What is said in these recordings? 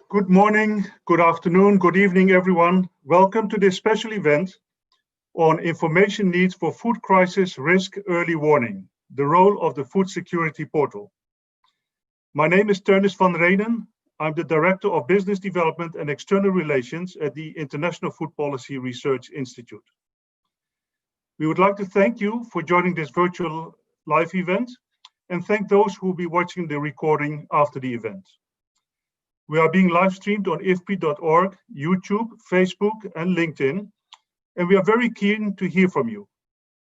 Good morning, good afternoon, good evening, everyone. Welcome to this special event on information needs for food crisis risk early warning, the role of the food security portal. My name is Teunis van Renen. I'm the Director of Business Development and External Relations at the International Food Policy Research Institute. We would like to thank you for joining this virtual live event and thank those who will be watching the recording after the event. We are being live streamed on ifpri.org, YouTube, Facebook, and LinkedIn, and we are very keen to hear from you.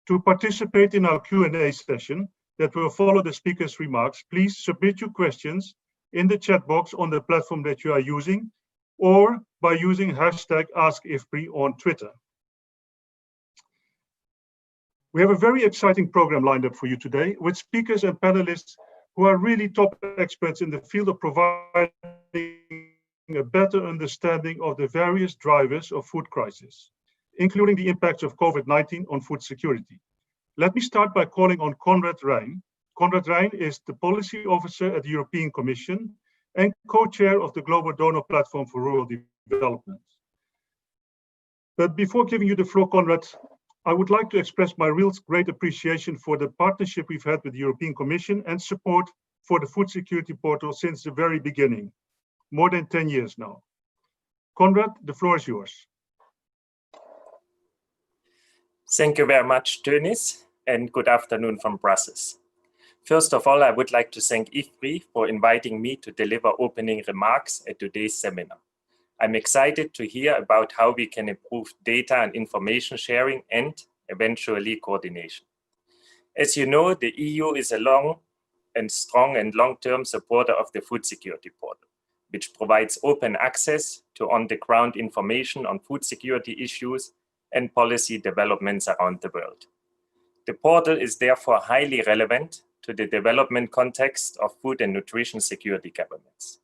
To participate in our Q&A session that will follow the speaker's remarks, please submit your questions in the chat box on the platform that you are using, or by using hashtag AskIFPRI on Twitter. We have a very exciting program lined up for you today with speakers and panelists who are really top experts in the field of providing a better understanding of the various drivers of food crisis, including the impacts of COVID-19 on food security. Let me start by calling on Konrad Rijn. Konrad Rijn is the Policy Officer at the European Commission and co-chair of the Global Donor Platform for Rural Development. But before giving you the floor, Konrad, I would like to express my real great appreciation for the partnership we've had with the European Commission and support for the food security portal since the very beginning, more than 10 years now. Konrad, the floor is yours. Thank you very much, Teunis, and good afternoon from Brussels. First of all, I would like to thank IFPRI for inviting me to deliver opening remarks at today's seminar. I'm excited to hear about how we can improve data and information sharing and eventually coordination. As you know, the EU is a strong and long-term supporter of the food security portal, which provides open access to on-the-ground information on food security issues and policy developments around the world. The portal is therefore highly relevant to the development context of food and nutrition security governments.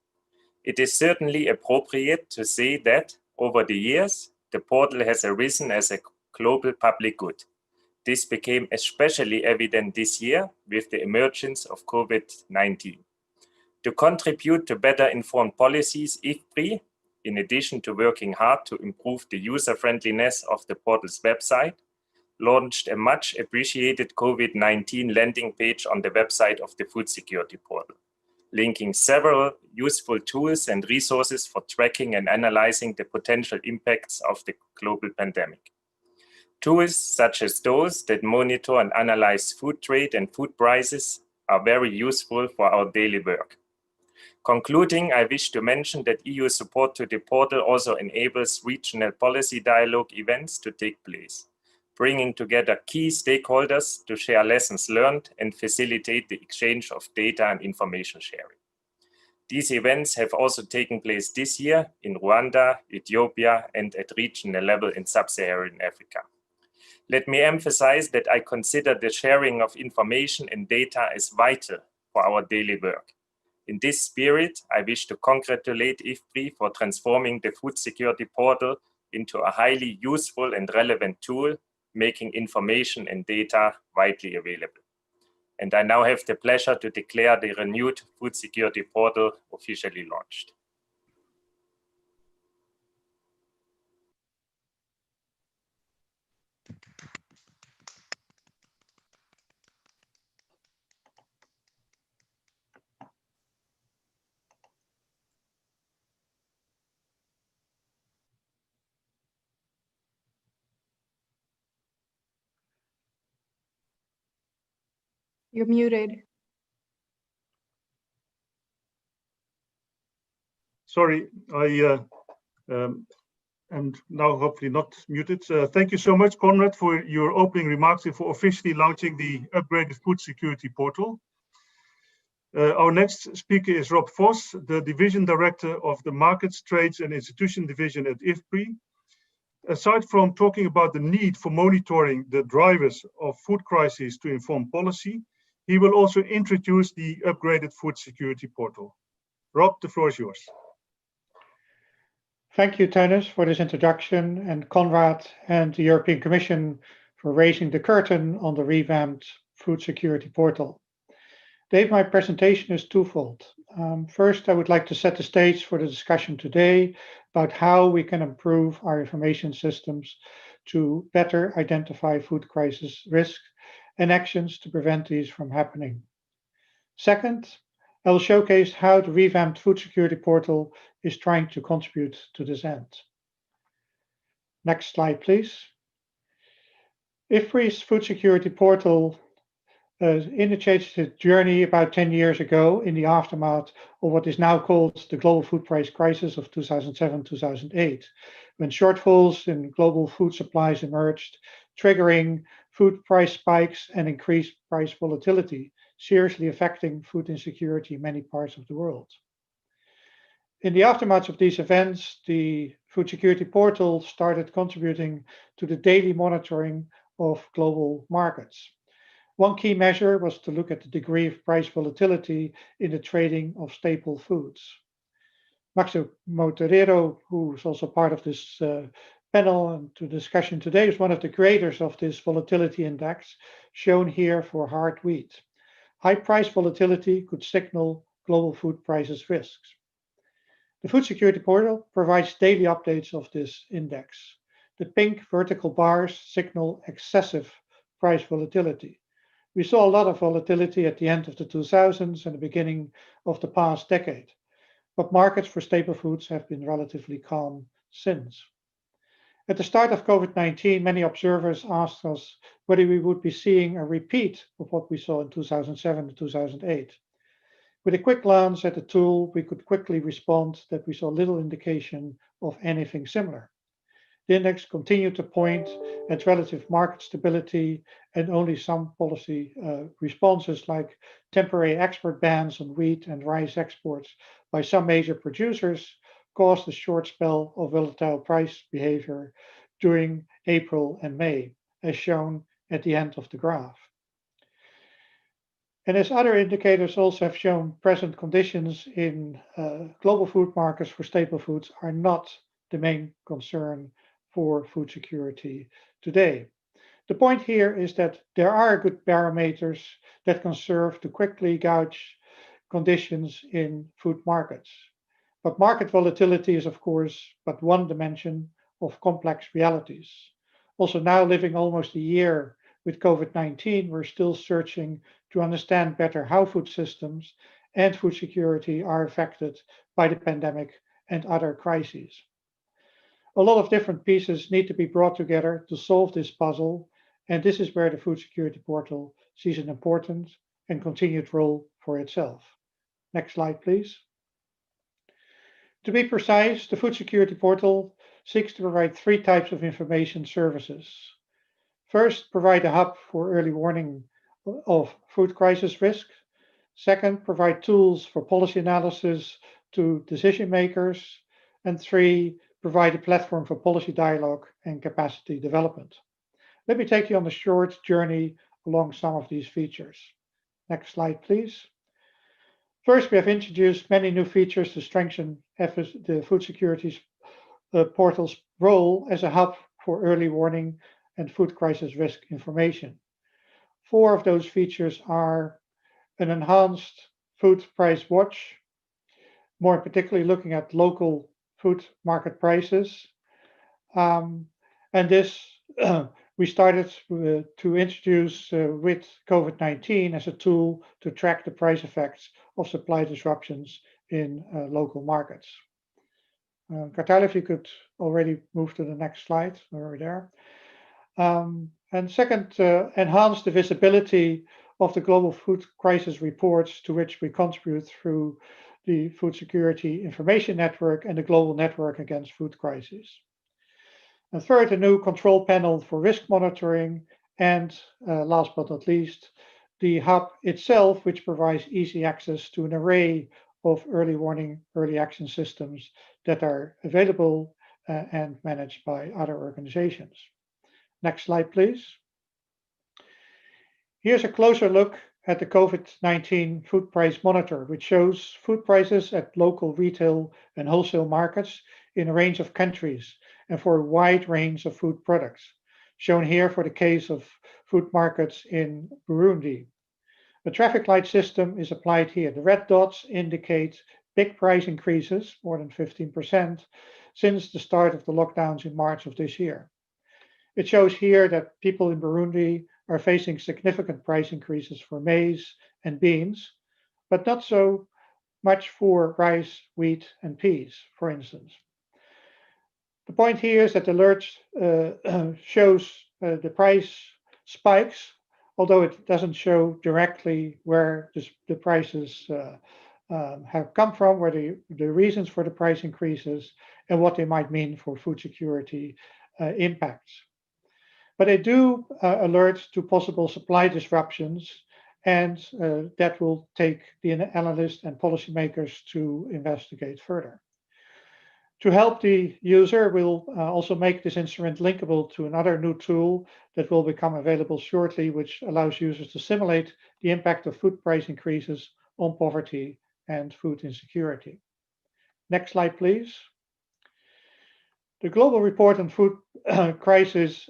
It is certainly appropriate to say that, over the years, the portal has arisen as a global public good. This became especially evident this year with the emergence of COVID-19. To contribute to better informed policies, IFPRI, in addition to working hard to improve the user-friendliness of the portal's website, launched a much appreciated COVID-19 landing page on the website of the food security portal, linking several useful tools and resources for tracking and analyzing the potential impacts of the global pandemic. Tools such as those that monitor and analyze food trade and food prices are very useful for our daily work. Concluding, I wish to mention that EU support to the portal also enables regional policy dialogue events to take place, bringing together key stakeholders to share lessons learned and facilitate the exchange of data and information sharing. These events have also taken place this year in Rwanda, Ethiopia, and at regional level in sub-Saharan Africa. Let me emphasize that I consider the sharing of information and data as vital for our daily work. In this spirit, I wish to congratulate IFPRI for transforming the food security portal into a highly useful and relevant tool, making information and data widely available. And I now have the pleasure to declare the renewed food security portal officially launched. You're muted. Sorry, I am now hopefully not muted. Thank you so much, Konrad, for your opening remarks and for officially launching the upgraded food security portal. Our next speaker is Rob Foss, the Division Director of the Markets, Trades and Institution Division at IFPRI. Aside from talking about the need for monitoring the drivers of food crises to inform policy, he will also introduce the upgraded food security portal. Rob, the floor is yours. Thank you, Teunis, for this introduction, and Konrad and the European Commission for raising the curtain on the revamped food security portal. Dave, my presentation is twofold. First, I would like to set the stage for the discussion today about how we can improve our information systems to better identify food crisis risks and actions to prevent these from happening. Second, I will showcase how the revamped food security portal is trying to contribute to this end. Next slide, please. IFPRI's food security portal initiated its journey about 10 years ago in the aftermath of what is now called the global food price crisis of 2007-2008, when shortfalls in global food supplies emerged, triggering food price spikes and increased price volatility, seriously affecting food insecurity in many parts of the world. In the aftermath of these events, the food security portal started contributing to the daily monitoring of global markets. One key measure was to look at the degree of price volatility in the trading of staple foods. Maximo Torero, who is also part of this panel and to discussion today, is one of the creators of this volatility index, shown here for hard wheat. High price volatility could signal global food prices risks. The food security portal provides daily updates of this index. The pink vertical bars signal excessive price volatility. We saw a lot of volatility at the end of the 2000s and the beginning of the past decade, but markets for staple foods have been relatively calm since. At the start of COVID-19, many observers asked us whether we would be seeing a repeat of what we saw in 2007 and 2008. With a quick glance at the tool, we could quickly respond that we saw little indication of anything similar. The index continued to point at relative market stability, and only some policy responses like temporary export bans on wheat and rice exports by some major producers caused a short spell of volatile price behavior during April and May, as shown at the end of the graph. And as other indicators also have shown, present conditions in global food markets for staple foods are not the main concern for food security today. The point here is that there are good barometers that can serve to quickly gauge conditions in food markets. But market volatility is, of course, but one dimension of complex realities. Also, now living almost a year with COVID-19, we're still searching to understand better how food systems and food security are affected by the pandemic and other crises. A lot of different pieces need to be brought together to solve this puzzle, and this is where the food security portal sees an important and continued role for itself. Next slide, please. To be precise, the food security portal seeks to provide three types of information services. First, provide a hub for early warning of food crisis risk. Second, provide tools for policy analysis to decision makers. And three, provide a platform for policy dialogue and capacity development. Let me take you on a short journey along some of these features. Next slide, please. First, we have introduced many new features to strengthen the food security portal's role as a hub for early warning and food crisis risk information. 4 of those features are an enhanced food price watch, more particularly looking at local food market prices. And this we started to introduce with COVID-19 as a tool to track the price effects of supply disruptions in local markets. Kartal, if you could already move to the next slide, we're there. And second, enhance the visibility of the global food crisis reports to which we contribute through the Food Security Information Network and the Global Network Against Food Crises. And third, a new control panel for risk monitoring, and last but not least, the hub itself, which provides easy access to an array of early warning, early action systems that are available and managed by other organizations. Next slide, please. Here's a closer look at the COVID-19 food price monitor, which shows food prices at local retail and wholesale markets in a range of countries and for a wide range of food products, shown here for the case of food markets in Burundi. The traffic light system is applied here. The red dots indicate big price increases, more than 15%, since the start of the lockdowns in March of this year. It shows here that people in Burundi are facing significant price increases for maize and beans, but not so much for rice, wheat, and peas, for instance. The point here is that the alert shows the price spikes, although it doesn't show directly where the prices have come from, where the reasons for the price increases, and what they might mean for food security impacts. But they do alert to possible supply disruptions, and that will take the analysts and policymakers to investigate further. To help the user, we'll also make this instrument linkable to another new tool that will become available shortly, which allows users to simulate the impact of food price increases on poverty and food insecurity. Next slide, please. The Global Report on Food Crisis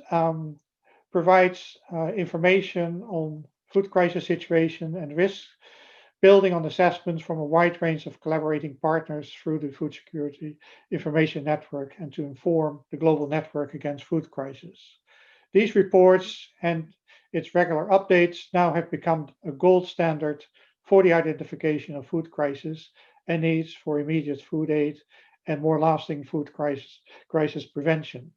provides information on food crisis situation and risks, building on assessments from a wide range of collaborating partners through the Food Security Information Network and to inform the global network against food crisis. These reports and its regular updates now have become a gold standard for the identification of food crisis and needs for immediate food aid and more lasting food crisis prevention.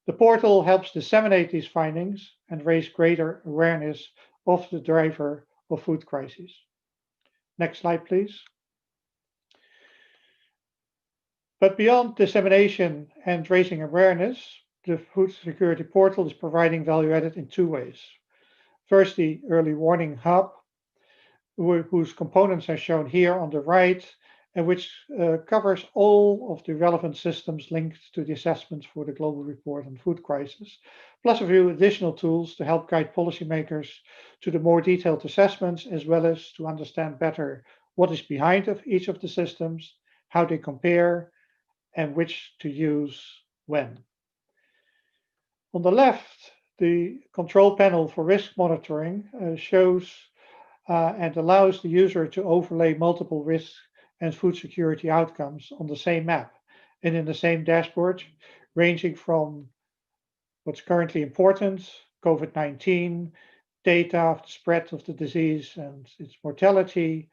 The portal helps disseminate these findings and raise greater awareness of the driver of food crises. Next slide, please. But beyond dissemination and raising awareness, the Food Security Portal is providing value added in two ways. First, the Early Warning Hub, whose components are shown here on the right, and which covers all of the relevant systems linked to the assessments for the Global Report on Food Crisis, plus a few additional tools to help guide policymakers to the more detailed assessments, as well as to understand better what is behind each of the systems, how they compare, and which to use when. On the left, the control panel for risk monitoring shows and allows the user to overlay multiple risks and food security outcomes on the same map and in the same dashboard, ranging from what's currently important, COVID-19, data of the spread of the disease and its mortality,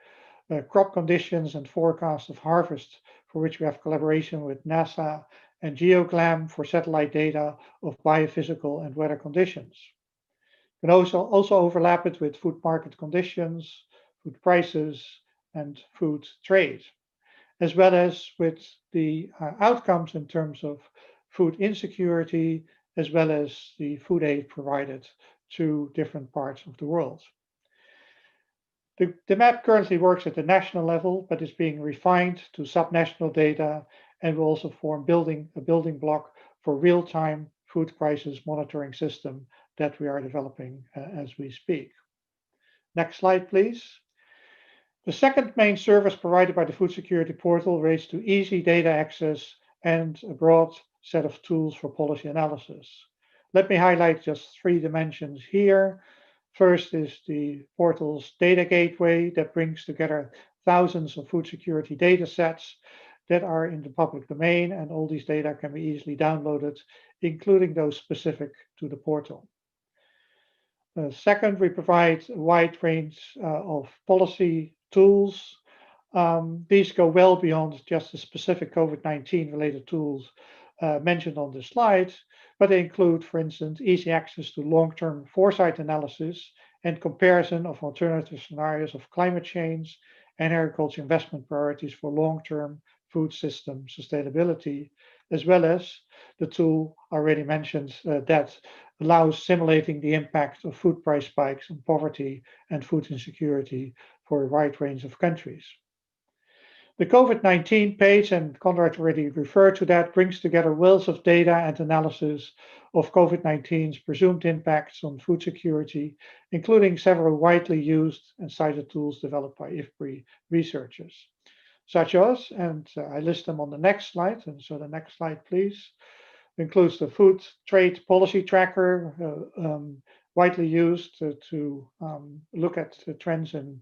crop conditions and forecast of harvest, for which we have collaboration with NASA, and GeoGlam for satellite data of biophysical and weather conditions. You can also overlap it with food market conditions, food prices, and food trade, as well as with the outcomes in terms of food insecurity, as well as the food aid provided to different parts of the world. The map currently works at the national level, but is being refined to subnational data and will also form a building block for real-time food crisis monitoring system that we are developing as we speak. Next slide, please. The second main service provided by the Food Security Portal relates to easy data access and a broad set of tools for policy analysis. Let me highlight just three dimensions here. First is the portal's data gateway that brings together thousands of food security data sets that are in the public domain, and all these data can be easily downloaded, including those specific to the portal. Second, we provide a wide range of policy tools. These go well beyond just the specific COVID-19 related tools mentioned on the slide, but they include, for instance, easy access to long-term foresight analysis and comparison of alternative scenarios of climate change and agriculture investment priorities for long-term food system sustainability, as well as the tool already mentioned that allows simulating the impact of food price spikes on poverty and food insecurity for a wide range of countries. The COVID-19 page, and Conrad already referred to that, brings together wealth of data and analysis of COVID-19's presumed impacts on food security, including several widely used and cited tools developed by IFPRI researchers, such as, and I list them on the next slide, and so the next slide, please, includes the Food Trade Policy Tracker, widely used to look at the trends in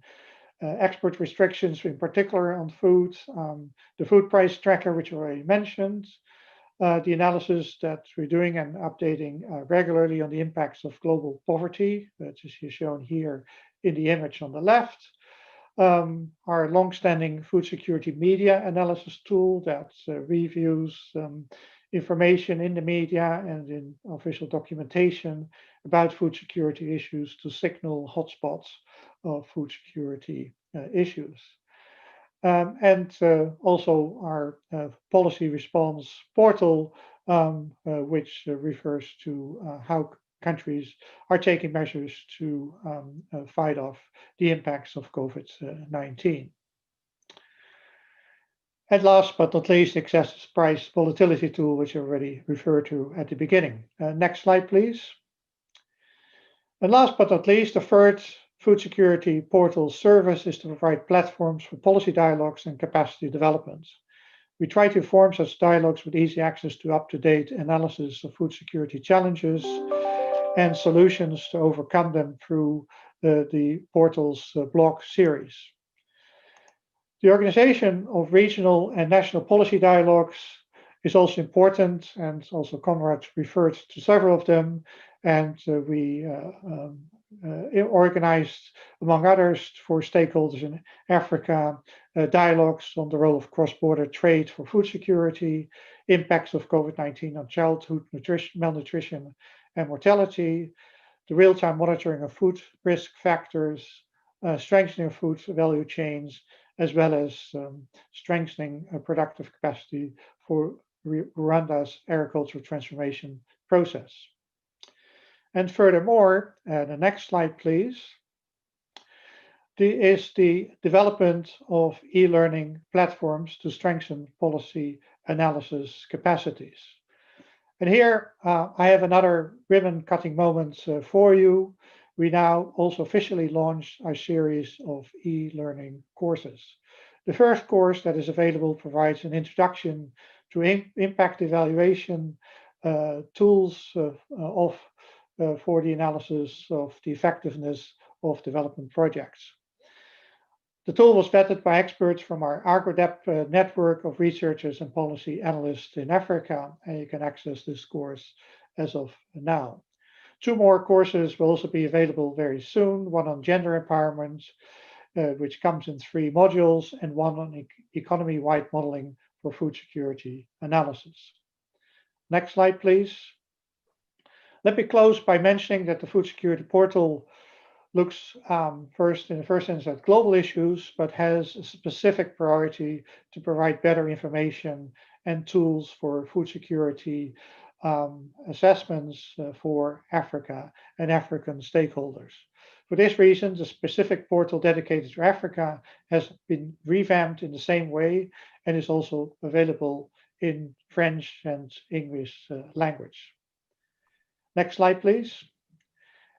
export restrictions, in particular on food, the food price tracker, which I already mentioned, the analysis that we're doing and updating regularly on the impacts of global poverty, which is shown here in the image on the left. Our long-standing food security media analysis tool that reviews information in the media and in official documentation about food security issues to signal hotspots of food security issues. And also our policy response portal, which refers to how countries are taking measures to fight off the impacts of COVID-19. And last but not least, excessive price volatility tool, which I already referred to at the beginning. Next slide, please. And last but not least, the third food security portal service is to provide platforms for policy dialogues and capacity developments. We try to form such dialogues with easy access to up-to-date analysis of food security challenges and solutions to overcome them through the portal's blog series. The organization of regional and national policy dialogues is also important, and also Conrad referred to several of them, and we organized, among others, for stakeholders in Africa, dialogues on the role of cross-border trade for food security, impacts of COVID-19 on childhood malnutrition and mortality, the real-time monitoring of food risk factors, strengthening of food value chains, as well as strengthening productive capacity for Rwanda's agricultural transformation process. And furthermore, the next slide, please, is the development of e-learning platforms to strengthen policy analysis capacities. And here I have another ribbon-cutting moment for you. We now also officially launched our series of e-learning courses. The first course that is available provides an introduction to impact evaluation tools for the analysis of the effectiveness of development projects. The tool was vetted by experts from our AgroDep network of researchers and policy analysts in Africa, and you can access this course as of now. 2 more courses will also be available very soon, one on gender empowerment, which comes in 3 modules, and one on economy-wide modeling for food security analysis. Next slide, please. Let me close by mentioning that the food security portal looks in the first instance at global issues, but has a specific priority to provide better information and tools for food security assessments for Africa and African stakeholders. For this reason, the specific portal dedicated to Africa has been revamped in the same way and is also available in French and English language. Next slide, please.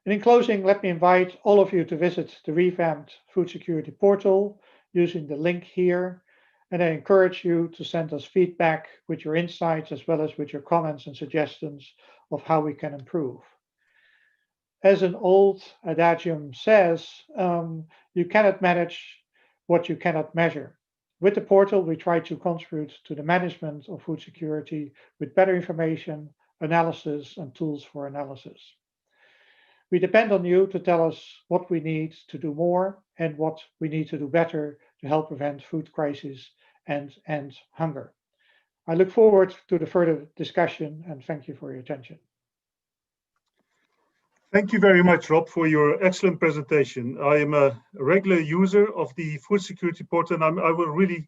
And in closing, let me invite all of you to visit the revamped food security portal using the link here. And I encourage you to send us feedback with your insights as well as with your comments and suggestions of how we can improve. As an old adagium says, you cannot manage what you cannot measure. With the portal, we try to contribute to the management of food security with better information, analysis, and tools for analysis. We depend on you to tell us what we need to do more and what we need to do better to help prevent food crises and end hunger. I look forward to the further discussion, and thank you for your attention. Thank you very much, Rob, for your excellent presentation. I am a regular user of the food security portal, and I will really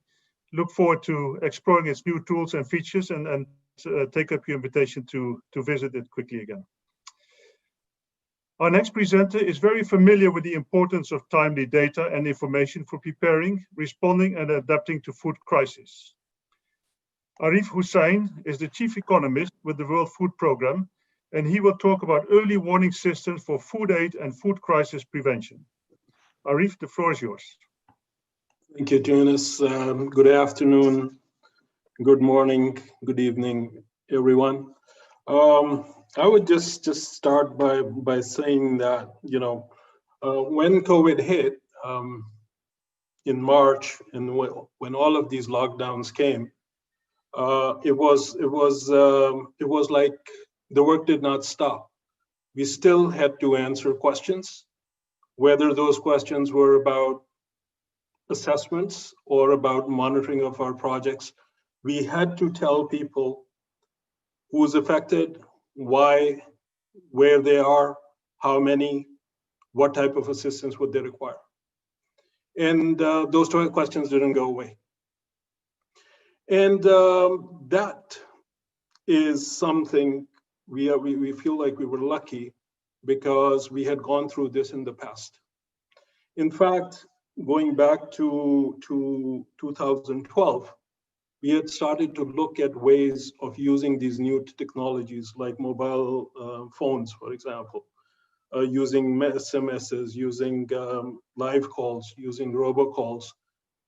look forward to exploring its new tools and features and take up your invitation to visit it quickly again. Our next presenter is very familiar with the importance of timely data and information for preparing, responding, and adapting to food crises. Arif Hussain is the chief economist with the World Food Programme, and he will talk about early warning systems for food aid and food crisis prevention. Arif, the floor is yours. Thank you, Jonas. Good afternoon, good morning, good evening, everyone. I would just start by saying that, you know, when COVID hit in March, and when all of these lockdowns came, it was like the work did not stop. We still had to answer questions, whether those questions were about assessments or about monitoring of our projects. We had to tell people who's affected, why, where they are, how many, what type of assistance would they require. And those questions didn't go away. And that is something we feel like we were lucky because we had gone through this in the past. In fact, going back to 2012, we had started to look at ways of using these new technologies like mobile phones, for example, using SMSs, using live calls, using robocalls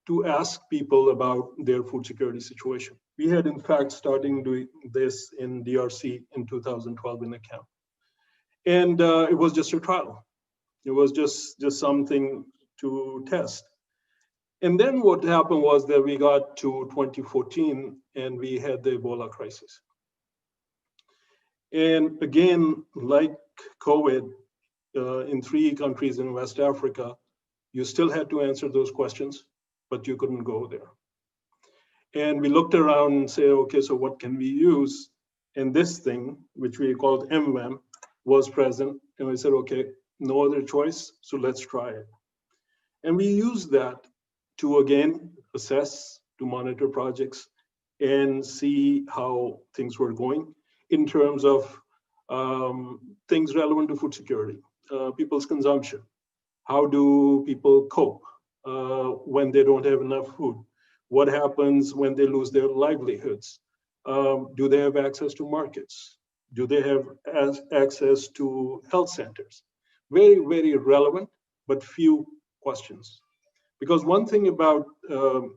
to ask people about their food security situation. We had in fact started doing this in DRC in 2012 in a camp. And it was just a trial. It was just something to test. And then what happened was that we got to 2014 and we had the Ebola crisis. And again, like COVID, in 3 countries in West Africa, you still had to answer those questions, but you couldn't go there. And we looked around and said, okay, so what can we use? And this thing, which we called MWAM, was present. And we said, okay, no other choice, so let's try it. And we used that to, again, assess, to monitor projects and see how things were going in terms of things relevant to food security, people's consumption. How do people cope when they don't have enough food? What happens when they lose their livelihoods? Do they have access to markets? Do they have access to health centers? Very, very relevant, but few questions. Because one thing about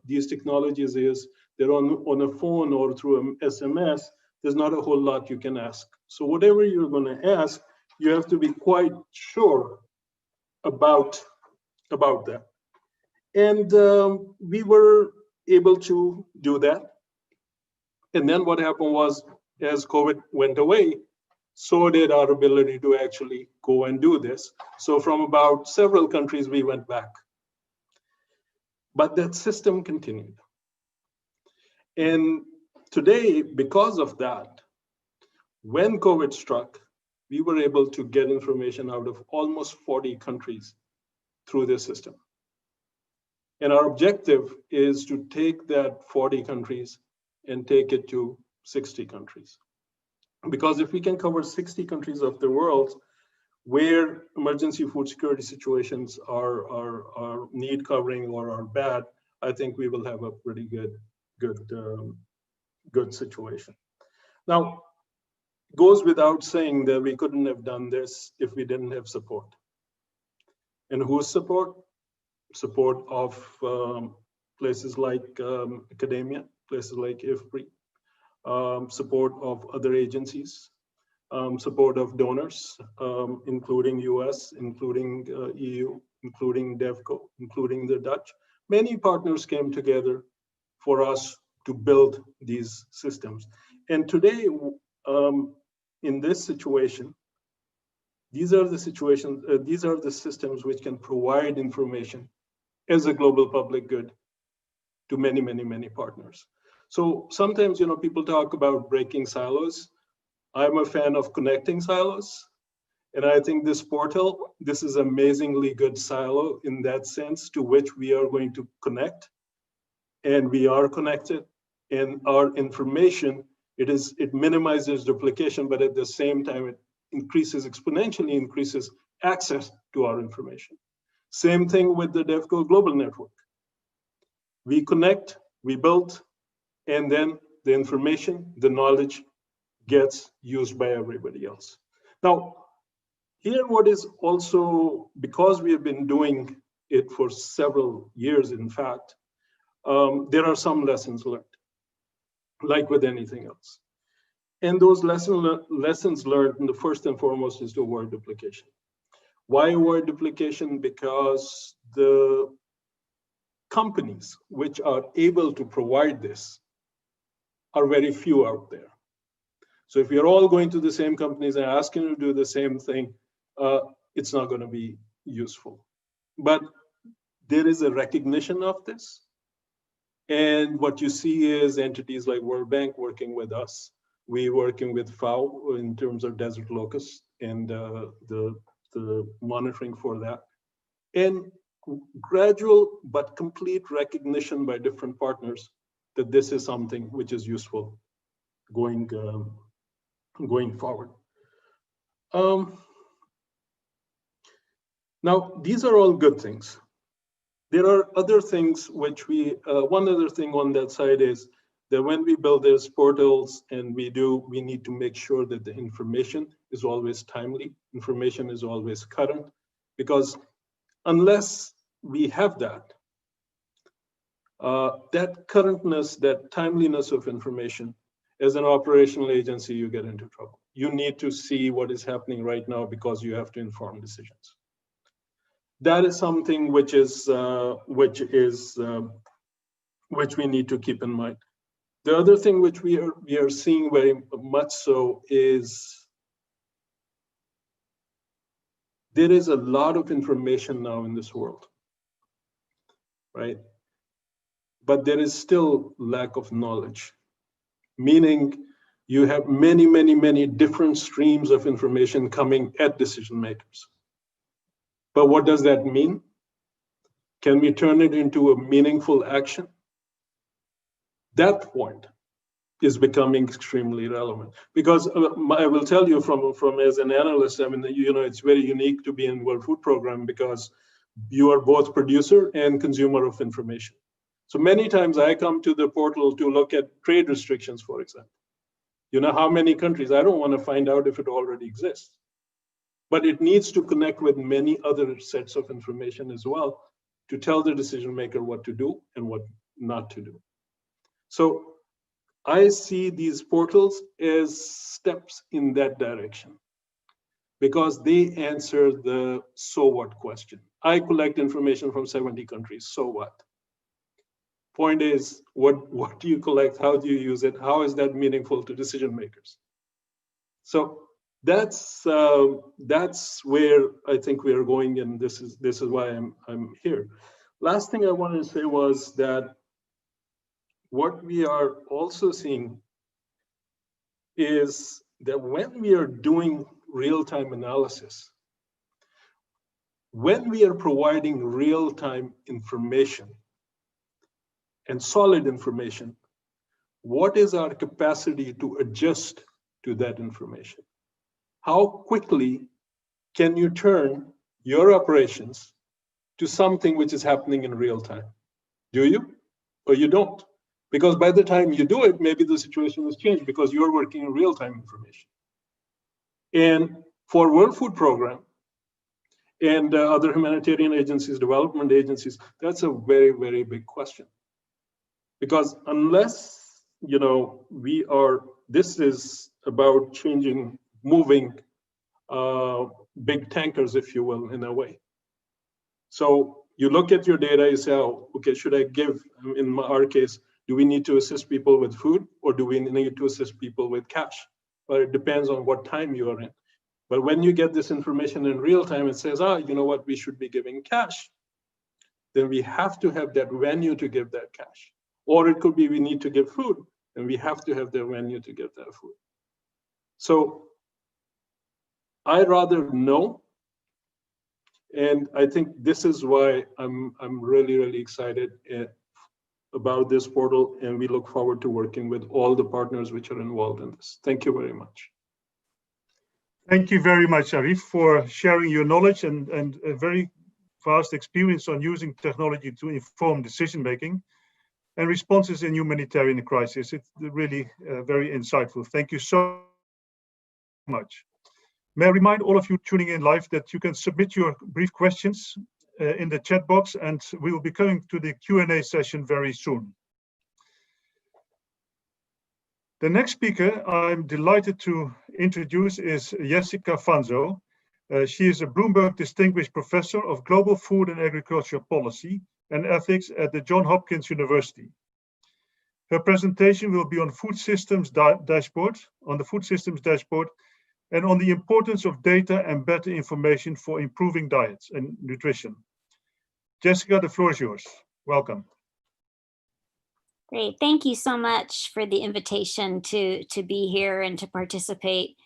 these technologies is they're on a phone or through an SMS, there's not a whole lot you can ask. So whatever you're going to ask, you have to be quite sure about that. And we were able to do that. And then what happened was, as COVID went away, so did our ability to actually go and do this. So from about several countries, we went back. But that system continued. And today, because of that, when COVID struck, we were able to get information out of almost 40 countries through this system. And our objective is to take that 40 countries and take it to 60 countries. Because if we can cover 60 countries of the world where emergency food security situations are need covering or are bad, I think we will have a pretty good situation. Now, it goes without saying that we couldn't have done this if we didn't have support. And whose support? Support of places like academia, places like IFPRI, support of other agencies, support of donors, including US, including EU, including DevCo, including the Dutch. Many partners came together for us to build these systems. And today, in this situation, these are the systems which can provide information as a global public good to many, many, many partners. So sometimes, people talk about breaking silos. I'm a fan of connecting silos. And I think this portal, this is amazingly good silo in that sense to which we are going to connect. And we are connected. And our information, it minimizes duplication, but at the same time, it exponentially increases access to our information. Same thing with the DevCo Global Network. We connect, we build, and then the information, the knowledge gets used by everybody else. Now, here what is also, because we have been doing it for several years, in fact, there are some lessons learned, like with anything else. And those lessons learned, and the first and foremost is to avoid duplication. Why avoid duplication? Because the companies which are able to provide this are very few out there. So if you're all going to the same companies and asking you to do the same thing, it's not going to be useful. But there is a recognition of this. And what you see is entities like World Bank working with us. We're working with FAO in terms of desert locust and the monitoring for that. And gradual but complete recognition by different partners that this is something which is useful going forward. Now, these are all good things. There are other things which one other thing on that side is that when we build these portals and we need to make sure that the information is always timely, information is always current, because unless we have that, that currentness, that timeliness of information, as an operational agency, you get into trouble. You need to see what is happening right now because you have to inform decisions. That is something which we need to keep in mind. The other thing which we are seeing very much so is there is a lot of information now in this world, right? But there is still lack of knowledge, meaning you have many, many, many different streams of information coming at decision makers. But what does that mean? Can we turn it into a meaningful action? That point is becoming extremely relevant, because I will tell you from as an analyst, I mean, it's very unique to be in World Food Program because you are both producer and consumer of information. So many times I come to the portal to look at trade restrictions, for example. You know, how many countries? I don't want to find out if it already exists. But it needs to connect with many other sets of information as well to tell the decision maker what to do and what not to do. So I see these portals as steps in that direction because they answer the so what question. I collect information from 70 countries, so what? Point is, what do you collect? How do you use it? How is that meaningful to decision makers? So that's where I think we are going, and this is why I'm here. Last thing I wanted to say was that what we are also seeing is that when we are doing real-time analysis, when we are providing real-time information and solid information, what is our capacity to adjust to that information? How quickly can you turn your operations to something which is happening in real time? Do you or you don't? Because by the time you do it, maybe the situation has changed because you're working in real-time information. And for World Food Program and other humanitarian agencies, development agencies, that's a very, very big question. Because unless, this is about changing, moving big tankers, if you will, in a way. So you look at your data, you say, oh, okay, should I give, in our case, do we need to assist people with food or do we need to assist people with cash? Well, it depends on what time you are in. But when you get this information in real time, it says, you know what, we should be giving cash. Then we have to have that venue to give that cash. Or it could be we need to give food and we have to have the venue to give that food. So I rather know. And I think this is why I'm really, really excited about this portal, and we look forward to working with all the partners which are involved in this. Thank you very much. Thank you very much, Arif, for sharing your knowledge and a very vast experience on using technology to inform decision-making and responses in humanitarian crisis. It's really very insightful. Thank you so much. May I remind all of you tuning in live that you can submit your brief questions in the chat box, and we will be coming to the Q&A session very soon. The next speaker I'm delighted to introduce is Jessica Fanzo. She is a Bloomberg Distinguished Professor of Global Food and Agriculture Policy and Ethics at the Johns Hopkins University. Her presentation will be on food systems dashboard, and on the importance of data and better information for improving diets and nutrition. Jessica, the floor is yours. Welcome. Great, thank you so much for the invitation to be here and to participate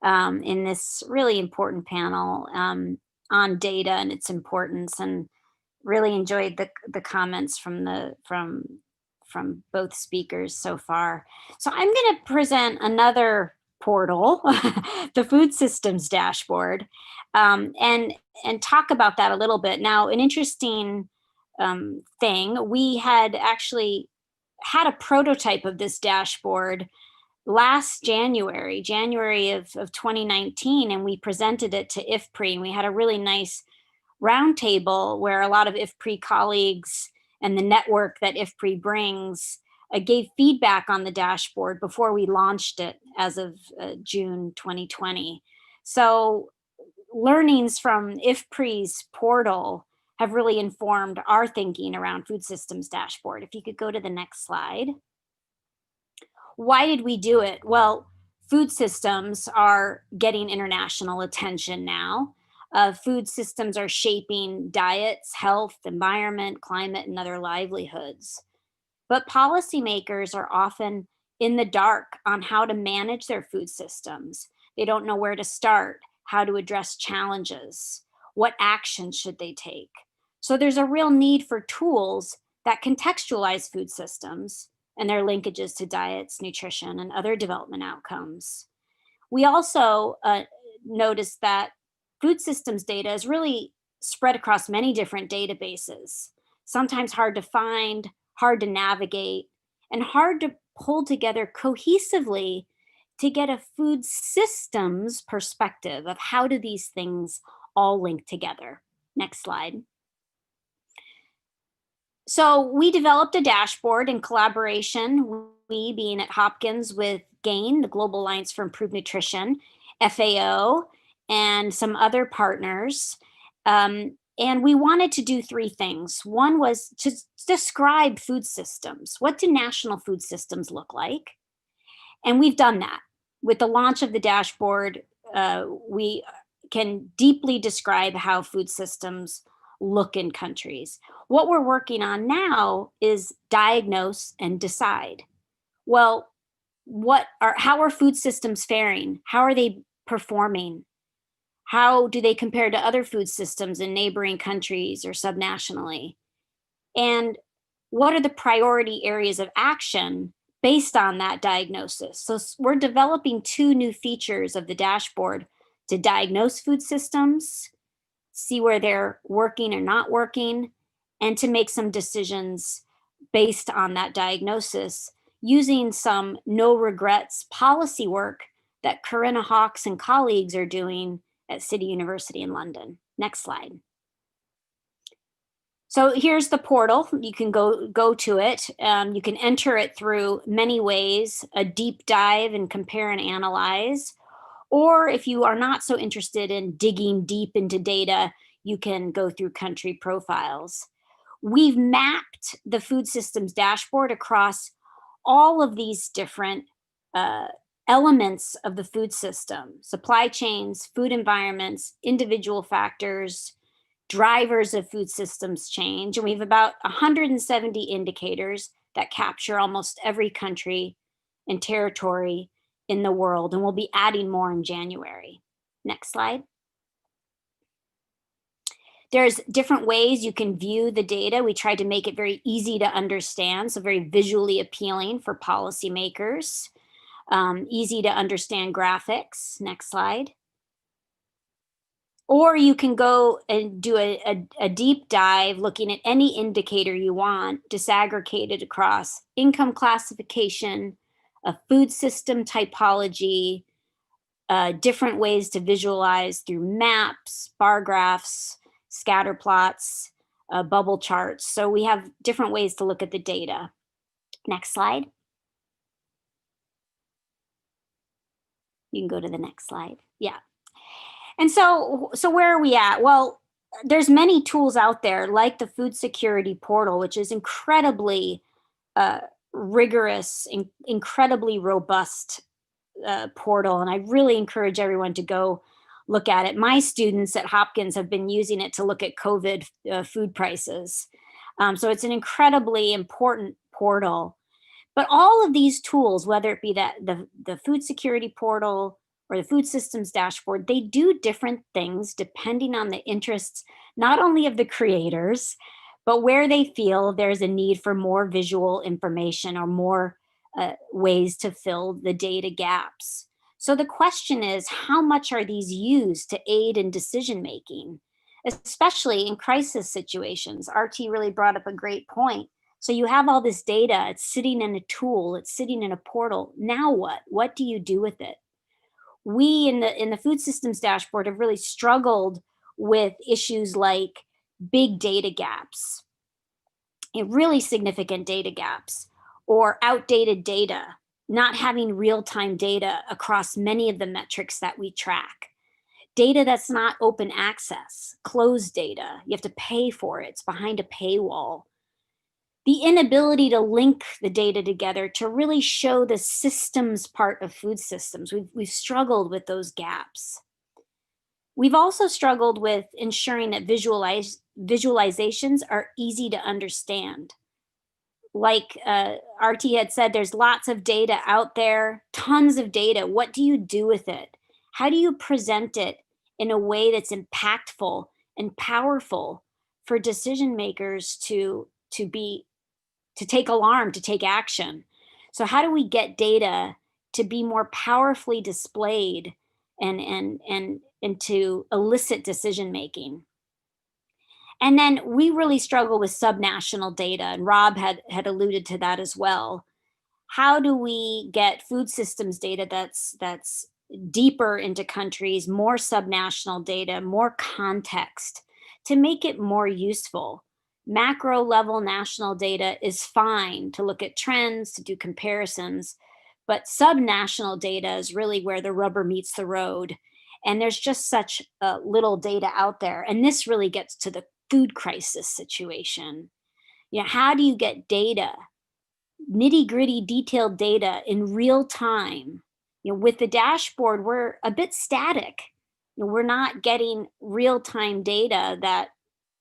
in this really important panel on data and its importance, and really enjoyed the comments from both speakers so far. So I'm going to present another portal, the food systems dashboard, and talk about that a little bit. Now, an interesting thing, we had actually had a prototype of this dashboard last January of 2019, and we presented it to IFPRI, and we had a really nice roundtable where a lot of IFPRI colleagues and the network that IFPRI brings gave feedback on the dashboard before we launched it as of June 2020. So learnings from IFPRI's portal have really informed our thinking around food systems dashboard. If you could go to the next slide. Why did we do it? Well, food systems are getting international attention now. Food systems are shaping diets, health, environment, climate, and other livelihoods. But policymakers are often in the dark on how to manage their food systems. They don't know where to start, how to address challenges, what actions should they take. So there's a real need for tools that contextualize food systems and their linkages to diets, nutrition, and other development outcomes. We also noticed that food systems data is really spread across many different databases, sometimes hard to find, hard to navigate, and hard to pull together cohesively to get a food systems perspective of how do these things all link together. Next slide. So we developed a dashboard in collaboration, we being at Hopkins, with GAIN, the Global Alliance for Improved Nutrition, FAO, and some other partners. And we wanted to do three things. One was to describe food systems. What do national food systems look like? And we've done that. With the launch of the dashboard, we can deeply describe how food systems look in countries. What we're working on now is diagnose and decide. Well, how are food systems faring? How are they performing? How do they compare to other food systems in neighboring countries or subnationally? And what are the priority areas of action based on that diagnosis? So we're developing two new features of the dashboard to diagnose food systems, see where they're working or not working, and to make some decisions based on that diagnosis using some no regrets policy work that Corinna Hawkes and colleagues are doing at City University in London. Next slide. So here's the portal. You can go to it. You can enter it through many ways, a deep dive and compare and analyze. Or if you are not so interested in digging deep into data, you can go through country profiles. We've mapped the food systems dashboard across all of these different elements of the food system: supply chains, food environments, individual factors, drivers of food systems change. And we have about 170 indicators that capture almost every country and territory in the world, and we'll be adding more in January. Next slide. There's different ways you can view the data. We tried to make it very easy to understand, so very visually appealing for policymakers. Easy to understand graphics. Next slide. Or you can go and do a deep dive looking at any indicator you want, disaggregated across income classification, a food system typology, different ways to visualize through maps, bar graphs, scatter plots, bubble charts. So we have different ways to look at the data. Next slide. You can go to the next slide. Yeah. And so where are we at? Well, there's many tools out there like the food security portal, which is incredibly rigorous, incredibly robust portal. And I really encourage everyone to go look at it. My students at Hopkins have been using it to look at COVID food prices. So it's an incredibly important portal. But all of these tools, whether it be that the food security portal or the food systems dashboard, they do different things depending on the interests, not only of the creators, but where they feel there's a need for more visual information or more ways to fill the data gaps. So the question is, how much are these used to aid in decision-making, especially in crisis situations? RT really brought up a great point. So you have all this data, it's sitting in a tool, it's sitting in a portal. Now what? What do you do with it? We in the food systems dashboard have really struggled with issues like big data gaps, really significant data gaps, or outdated data, not having real-time data across many of the metrics that we track. Data that's not open access, closed data, you have to pay for it, it's behind a paywall. The inability to link the data together to really show the systems part of food systems. We've struggled with those gaps. We've also struggled with ensuring that visualizations are easy to understand. Like RT had said, there's lots of data out there, tons of data. What do you do with it? How do you present it in a way that's impactful and powerful for decision makers to take alarm, to take action? So how do we get data to be more powerfully displayed and to elicit decision making? And then we really struggle with subnational data, and Rob had alluded to that as well. How do we get food systems data that's deeper into countries, more subnational data, more context to make it more useful? Macro level national data is fine to look at trends, to do comparisons, but subnational data is really where the rubber meets the road. And there's just such little data out there. And this really gets to the food crisis situation. You know, how do you get data, nitty gritty detailed data in real time? You know, with the dashboard, we're a bit static. You know, we're not getting real time data that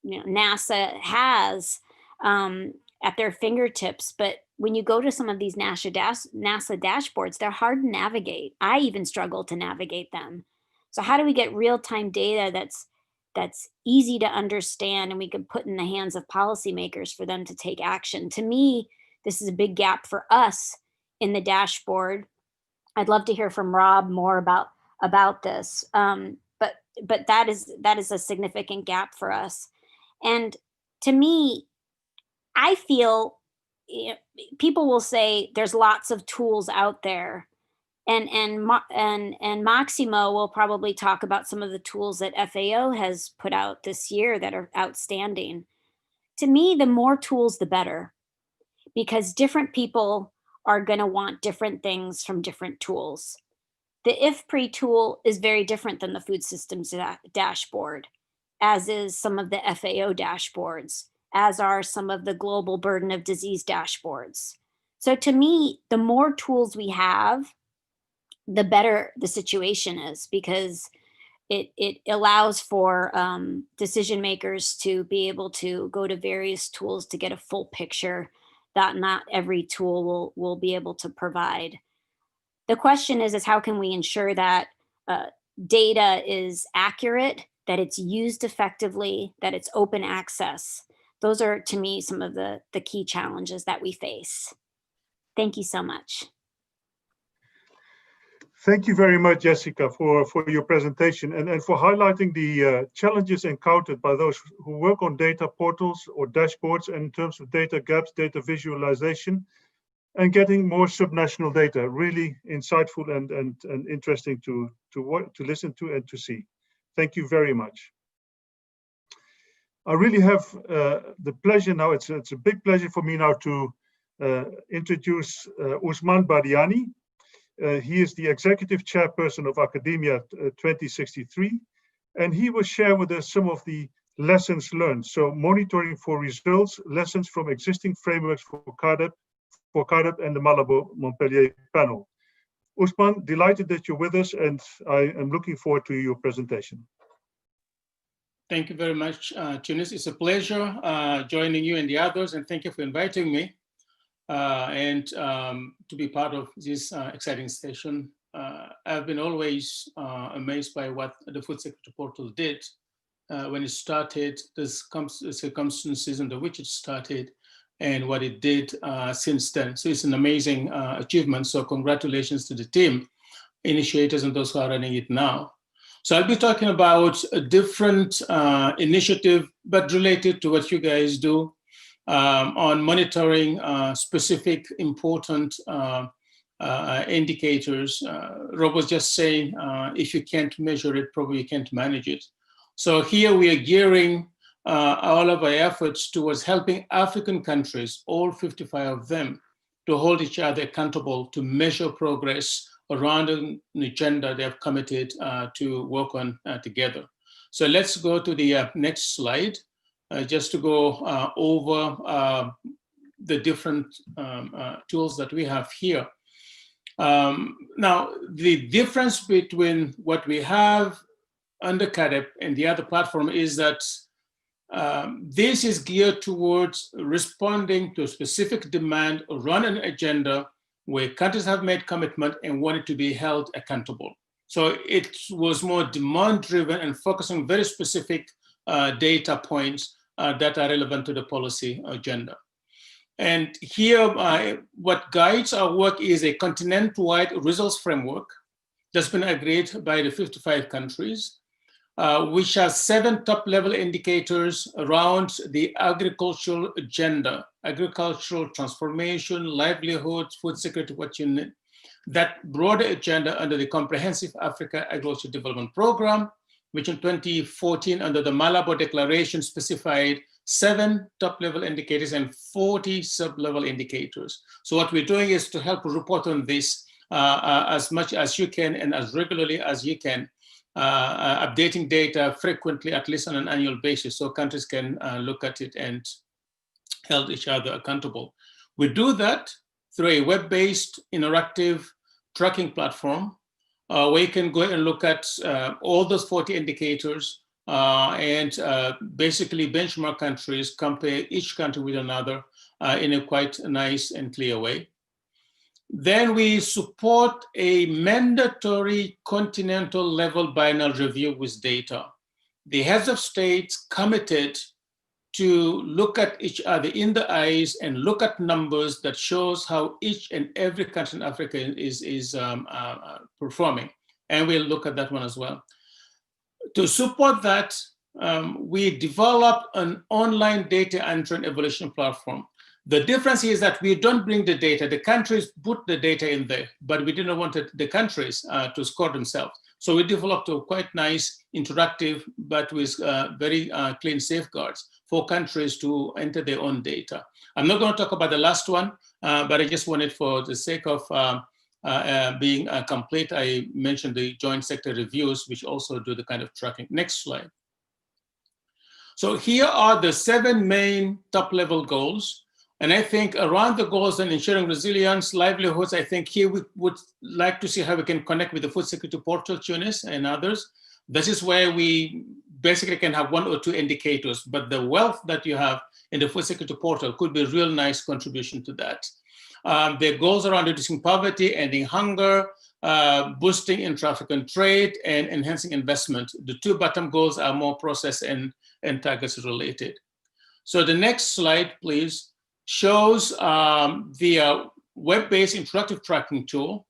NASA has at their fingertips. But when you go to some of these NASA dashboards, they're hard to navigate. I even struggle to navigate them. So how do we get real-time data that's easy to understand and we can put in the hands of policymakers for them to take action? To me, this is a big gap for us in the dashboard. I'd love to hear from Rob more about this, but that is a significant gap for us. And to me, I feel people will say there's lots of tools out there. And Maximo will probably talk about some of the tools that FAO has put out this year that are outstanding. To me, the more tools, the better, because different people are going to want different things from different tools. The IFPRI tool is very different than the food systems dashboard, as is some of the FAO dashboards, as are some of the global burden of disease dashboards. So to me, the more tools we have, the better the situation is, because it allows for decision makers to be able to go to various tools to get a full picture that not every tool will be able to provide. The question is how can we ensure that data is accurate, that it's used effectively, that it's open access? Those are, to me, some of the key challenges that we face. Thank you so much. Thank you very much, Jessica, for your presentation and for highlighting the challenges encountered by those who work on data portals or dashboards in terms of data gaps, data visualization, and getting more subnational data. Really insightful and interesting to listen to and to see. Thank you very much. I really have the pleasure now, it's a big pleasure for me now to introduce Usman Badiani. He is the executive chairperson of Academia 2063, and he will share with us some of the lessons learned. So monitoring for results, lessons from existing frameworks for CARDEP and the Malabo-Montpellier panel. Usman, delighted that you're with us, and I am looking forward to your presentation. Thank you very much, Tunis. It's a pleasure joining you and the others, and thank you for inviting me to be part of this exciting session. I've been always amazed by what the Food Security Portal did when it started, the circumstances under which it started, and what it did since then. So it's an amazing achievement. So congratulations to the team, initiators, and those who are running it now. So I'll be talking about a different initiative, but related to what you guys do on monitoring specific important indicators. Rob was just saying, if you can't measure it, probably you can't manage it. So here we are gearing all of our efforts towards helping African countries, all 55 of them, to hold each other accountable to measure progress around an agenda they have committed to work on together. So let's go to the next slide, just to go over the different tools that we have here. Now, the difference between what we have under CARDEP and the other platform is that this is geared towards responding to a specific demand around an agenda where countries have made commitment and wanted to be held accountable. So it was more demand-driven and focused on very specific data points that are relevant to the policy agenda. And here, what guides our work is a continent-wide results framework that's been agreed by the 55 countries, which has 7 top-level indicators around the agricultural agenda, agricultural transformation, livelihoods, food security, what you need. That broader agenda under the Comprehensive Africa Agricultural Development Program, which in 2014 under the Malabo Declaration specified 7 top-level indicators and 40 sub-level indicators. So what we're doing is to help report on this as much as you can and as regularly as you can, updating data frequently, at least on an annual basis, so countries can look at it and hold each other accountable. We do that through a web-based interactive tracking platform where you can go and look at all those 40 indicators and basically benchmark countries, compare each country with another in a quite nice and clear way. Then we support a mandatory continental level biennial review with data. The heads of states committed to look at each other in the eyes and look at numbers that shows how each and every country in Africa is performing. And we'll look at that one as well. To support that, we developed an online data entry and evaluation platform. The difference is that we don't bring the data. The countries put the data in there, but we didn't want the countries to score themselves. So we developed a quite nice, interactive, but with very clean safeguards for countries to enter their own data. I'm not going to talk about the last one, but I just wanted, for the sake of being complete, I mentioned the joint sector reviews, which also do the kind of tracking. Next slide. So here are the 7 main top-level goals. And I think around the goals and ensuring resilience, livelihoods, I think here we would like to see how we can connect with the Food Security Portal, Tunis, and others. This is where we basically can have 1 or 2 indicators, but the wealth that you have in the Food Security Portal could be a real nice contribution to that. The goals around reducing poverty, ending hunger, boosting intra-African trade, and enhancing investment. The 2 bottom goals are more process and targets related. So the next slide, please, shows the web-based interactive tracking tool.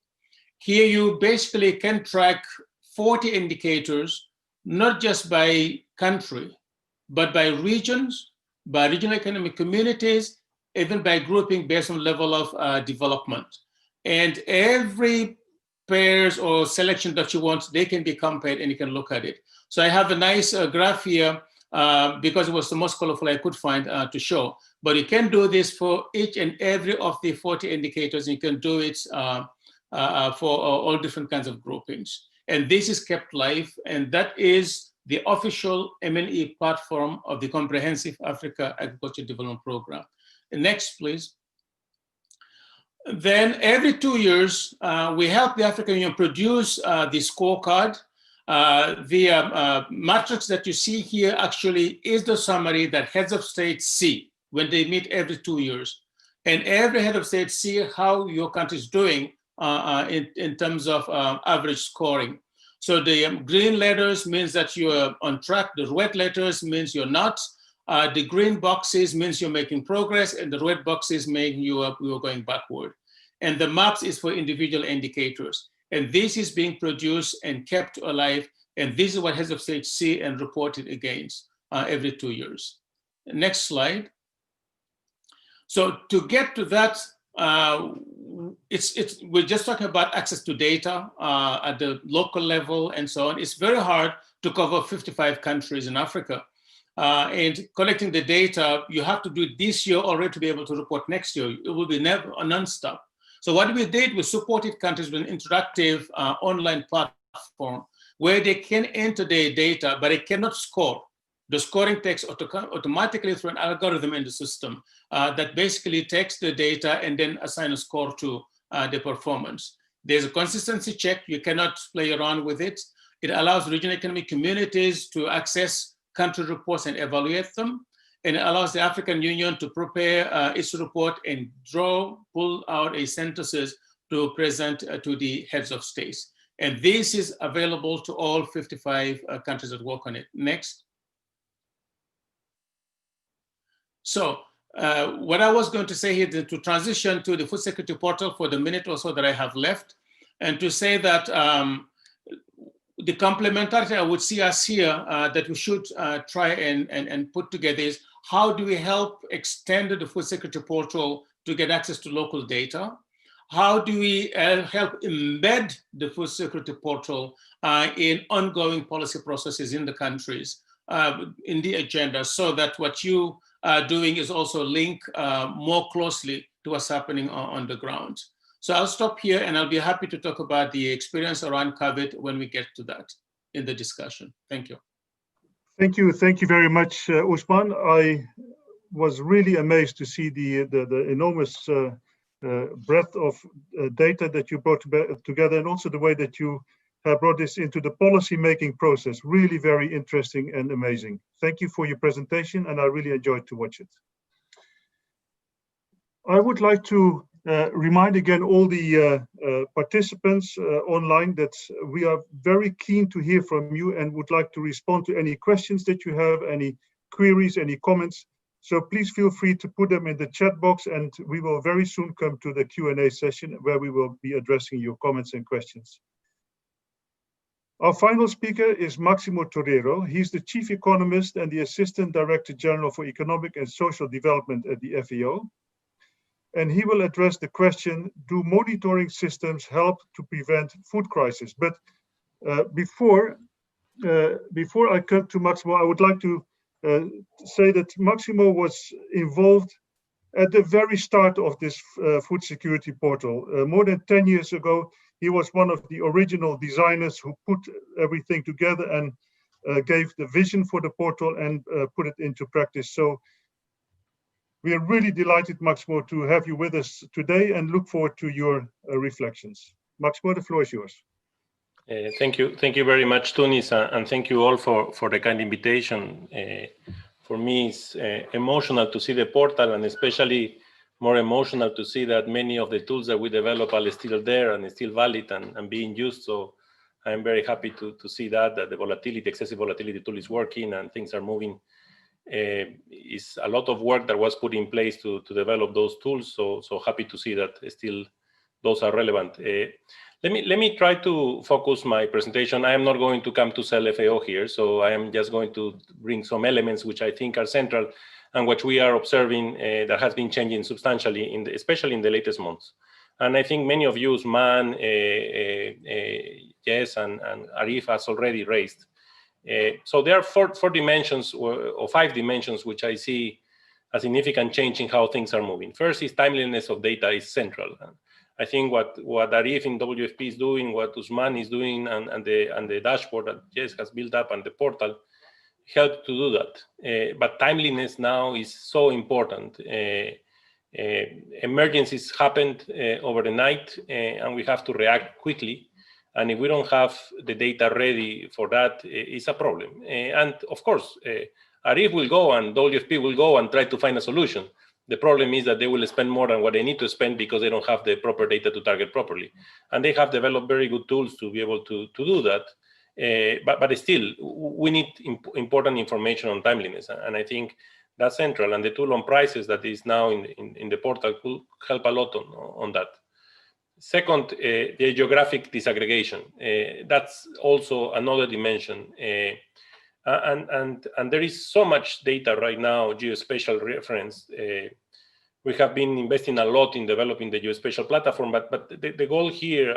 Here you basically can track 40 indicators, not just by country, but by regions, by regional economic communities, even by grouping based on level of development. And every pairs or selection that you want, they can be compared and you can look at it. So I have a nice graph here because it was the most colorful I could find to show. But you can do this for each and every of the 40 indicators. You can do it for all different kinds of groupings. And this is kept live, and that is the official M&E platform of the Comprehensive Africa Agriculture Development Program. And next, please. Then every 2 years, we help the African Union produce the scorecard. The matrix that you see here actually is the summary that heads of state see when they meet every 2 years. And every head of state see how your country is doing in terms of average scoring. So the green letters means that you are on track. The red letters means you're not. The green boxes means you're making progress, and the red boxes mean you are going backward. And the maps is for individual indicators. And this is being produced and kept alive. And this is what heads of state see and reported against every 2 years. Next slide. So to get to that, we're just talking about access to data at the local level and so on. It's very hard to cover 55 countries in Africa. And collecting the data, you have to do it this year already to be able to report next year. It will be never non-stop. So what we did, we supported countries with an interactive online platform where they can enter their data, but it cannot score. The scoring takes automatically through an algorithm in the system that basically takes the data and then assign a score to the performance. There's a consistency check. You cannot play around with it. It allows regional economic communities to access country reports and evaluate them. And it allows the African Union to prepare its report and pull out a synthesis to present to the heads of states. And this is available to all 55 countries that work on it. Next. So what I was going to say here is to transition to the food security portal for the minute or so that I have left, and to say that the complementarity I would see us here that we should try and put together is how do we help extend the food security portal to get access to local data? How do we help embed the food security portal in ongoing policy processes in the countries, in the agenda, so that what you are doing is also linked more closely to what's happening on the ground. So I'll stop here, and I'll be happy to talk about the experience around COVID when we get to that in the discussion. Thank you. Thank you very much, Usman. I was really amazed to see the enormous breadth of data that you brought together, and also the way that you have brought this into the policy-making process. Really very interesting and amazing. Thank you for your presentation, and I really enjoyed to watch it. I would like to remind again all the participants online that we are very keen to hear from you and would like to respond to any questions that you have, any queries, any comments. So please feel free to put them in the chat box, and we will very soon come to the Q&A session where we will be addressing your comments and questions. Our final speaker is Maximo Torero. He's the Chief Economist and the Assistant Director General for Economic and Social Development at the FAO. And he will address the question, do monitoring systems help to prevent food crisis? But before I come to Maximo, I would like to say that Maximo was involved at the very start of this food security portal. More than 10 years ago, he was one of the original designers who put everything together and gave the vision for the portal and put it into practice. So we are really delighted, Maximo, to have you with us today and look forward to your reflections. Maximo, the floor is yours. Thank you very much, Tunis, and thank you all for the kind invitation. For me, it's emotional to see the portal, and especially more emotional to see that many of the tools that we develop are still there and still valid and being used. So I'm very happy to see that the volatility, excessive volatility tool is working and things are moving. It's a lot of work that was put in place to develop those tools. So happy to see that still those are relevant. Let me try to focus my presentation. I am not going to come to sell FAO here, so I am just going to bring some elements which I think are central and which we are observing that has been changing substantially, especially in the latest months. And I think many of you, Usman, Jess, and Arif has already raised. So there are four dimensions or 5 dimensions which I see a significant change in how things are moving. First is timeliness of data is central. I think what Arif in WFP is doing, what Usman is doing, and the dashboard that Jess has built up and the portal help to do that. But timeliness now is so important. Emergencies happened over the night, and we have to react quickly. And if we don't have the data ready for that, it's a problem. And of course, Arif will go and WFP will go and try to find a solution. The problem is that they will spend more than what they need to spend because they don't have the proper data to target properly. And they have developed very good tools to be able to do that. But still, we need important information on timeliness. And I think that's central. And the tool on prices that is now in the portal could help a lot on that. Second, the geographic disaggregation. That's also another dimension. And there is so much data right now, geospatial reference. We have been investing a lot in developing the geospatial platform, but the goal here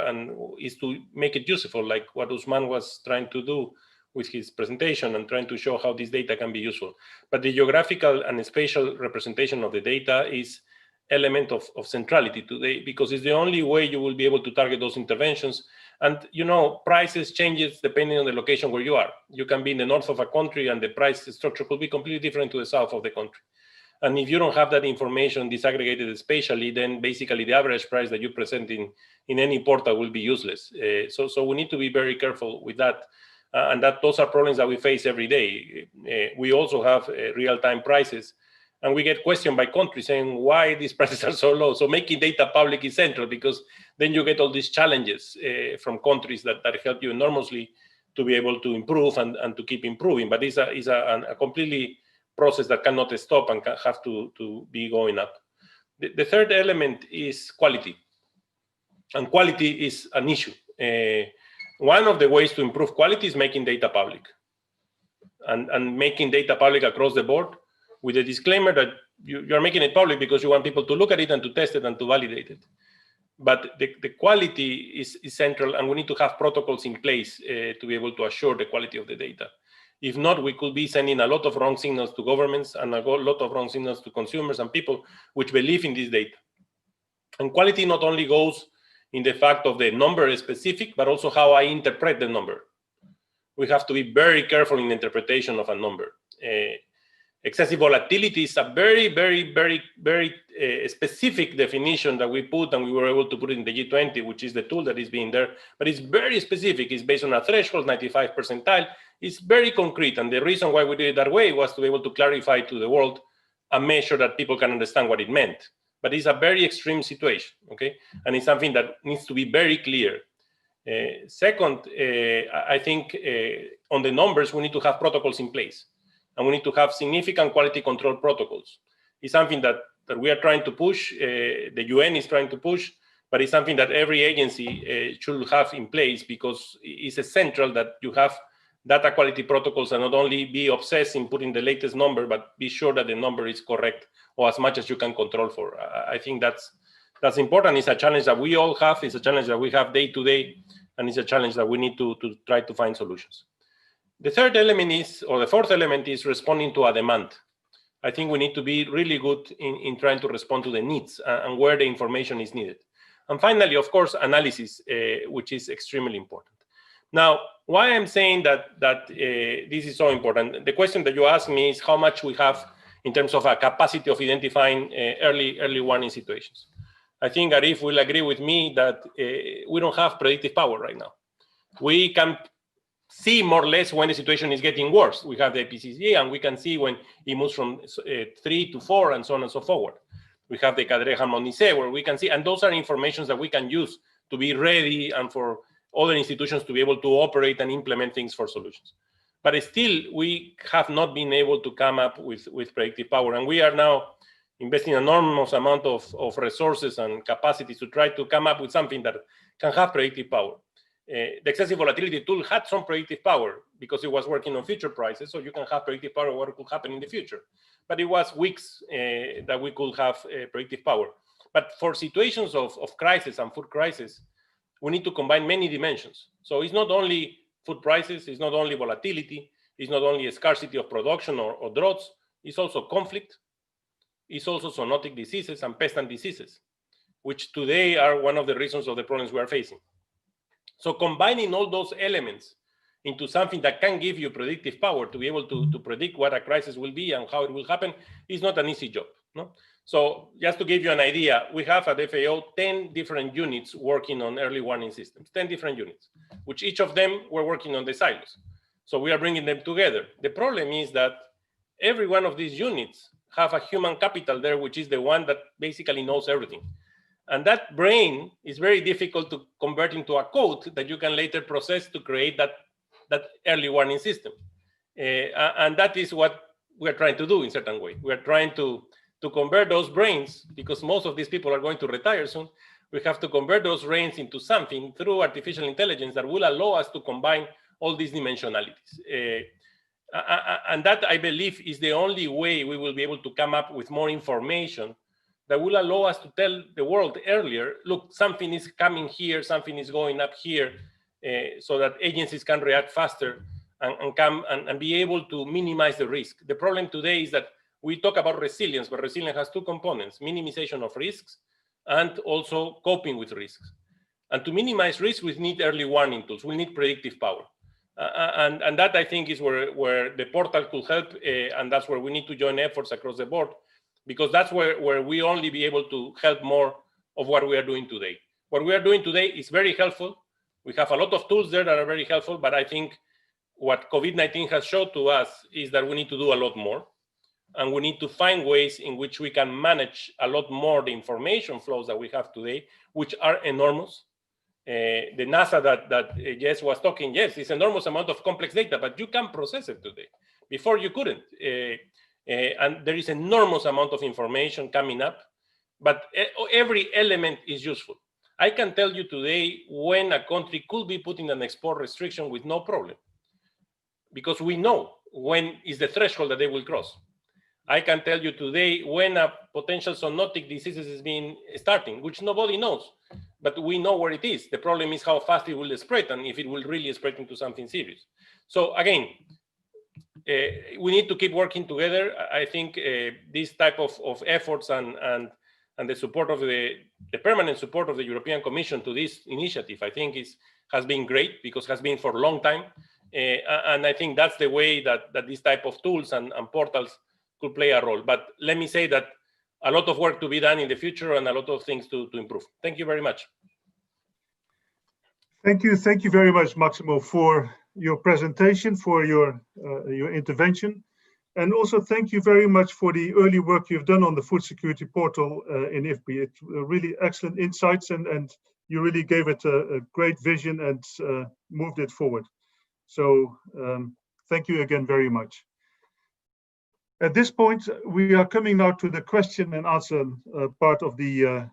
is to make it useful, like what Usman was trying to do with his presentation and trying to show how this data can be useful. But the geographical and spatial representation of the data is element of centrality today, because it's the only way you will be able to target those interventions. And prices changes depending on the location where you are. You can be in the north of a country and the price structure could be completely different to the south of the country. And if you don't have that information disaggregated spatially, then basically the average price that you present in any portal will be useless. So we need to be very careful with that. And those are problems that we face every day. We also have real-time prices. And we get questioned by countries saying why these prices are so low. So making data public is central, because then you get all these challenges from countries that help you enormously to be able to improve and to keep improving. But it's a completely process that cannot stop and have to be going up. The third element is quality. And quality is an issue. One of the ways to improve quality is making data public. And making data public across the board, with a disclaimer that you're making it public because you want people to look at it and to test it and to validate it. But the quality is central, and we need to have protocols in place to be able to assure the quality of the data. If not, we could be sending a lot of wrong signals to governments and a lot of wrong signals to consumers and people which believe in this data. And quality not only goes in the fact of the number specific, but also how I interpret the number. We have to be very careful in interpretation of a number. Excessive volatility is a very, very, very, very specific definition that we put, and we were able to put it in the G20, which is the tool that is being there. But it's very specific. It's based on a threshold, 95 percentile. It's very concrete. And the reason why we did it that way was to be able to clarify to the world a measure that people can understand what it meant. But it's a very extreme situation, okay? And it's something that needs to be very clear. Second, I think on the numbers, we need to have protocols in place. And we need to have significant quality control protocols. It's something that we are trying to push, the UN is trying to push, but it's something that every agency should have in place, because it's essential that you have data quality protocols and not only be obsessed in putting the latest number, but be sure that the number is correct or as much as you can control for. I think that's important. It's a challenge that we all have. It's a challenge that we have day to day, and it's a challenge that we need to try to find solutions. The third element is, or the fourth element is responding to a demand. I think we need to be really good in trying to respond to the needs and where the information is needed. And finally, of course, analysis, which is extremely important. Now, why I'm saying that this is so important, the question that you asked me is how much we have in terms of a capacity of identifying early warning situations. I think Arif will agree with me that we don't have predictive power right now. We can see more or less when the situation is getting worse. We have the IPCC, and we can see when it moves from 3 to 4 and so on and so forward. We have the cadre harmonisé, where we can see, and those are informations that we can use to be ready and for other institutions to be able to operate and implement things for solutions. But still, we have not been able to come up with predictive power. And we are now investing an enormous amount of resources and capacities to try to come up with something that can have predictive power. The excessive volatility tool had some predictive power because it was working on future prices, so you can have predictive power of what could happen in the future. But it was weeks that we could have predictive power. But for situations of crisis and food crisis, we need to combine many dimensions. So it's not only food prices, it's not only volatility, it's not only a scarcity of production or droughts, it's also conflict, it's also zoonotic diseases and pest and diseases. which today are one of the reasons of the problems we are facing. So combining all those elements into something that can give you predictive power to be able to predict what a crisis will be and how it will happen is not an easy job. No? So just to give you an idea, we have at FAO 10 different units working on early warning systems, 10 different units, which each of them were working on the silos. So we are bringing them together. The problem is that every one of these units have a human capital there, which is the one that basically knows everything. And that brain is very difficult to convert into a code that you can later process to create that early warning system. And that is what we're trying to do in a certain way. We're trying to convert those brains, because most of these people are going to retire soon. We have to convert those brains into something through artificial intelligence that will allow us to combine all these dimensionalities. And that, I believe, is the only way we will be able to come up with more information that will allow us to tell the world earlier, look, something is coming here, something is going up here, so that agencies can react faster and come and be able to minimize the risk. The problem today is that we talk about resilience, but resilience has two components: minimization of risks and also coping with risks. And to minimize risk, we need early warning tools. We need predictive power. And that, I think, is where the portal could help, and that's where we need to join efforts across the board, because that's where we only be able to help more of what we are doing today. What we are doing today is very helpful. We have a lot of tools there that are very helpful, but I think what COVID-19 has shown to us is that we need to do a lot more. And we need to find ways in which we can manage a lot more the information flows that we have today, which are enormous. The NASA that Jess was talking, yes, it's enormous amount of complex data, but you can process it today. Before you couldn't. And there is enormous amount of information coming up, but every element is useful. I can tell you today when a country could be putting an export restriction with no problem, because we know when is the threshold that they will cross. I can tell you today when a potential zoonotic disease is being starting, which nobody knows, but we know where it is. The problem is how fast it will spread and if it will really spread into something serious. So again, we need to keep working together. I think this type of efforts and the support of the permanent support of the European Commission to this initiative, I think has been great, because it has been for a long time. And I think that's the way that this type of tools and portals could play a role. But let me say that a lot of work to be done in the future and a lot of things to improve. Thank you very much. Thank you very much, Maximo, for your presentation, for your intervention. And also thank you very much for the early work you've done on the food security portal in IFPRI. It's really excellent insights, and you really gave it a great vision and moved it forward. So thank you again very much. At this point, we are coming now to the question and answer part of the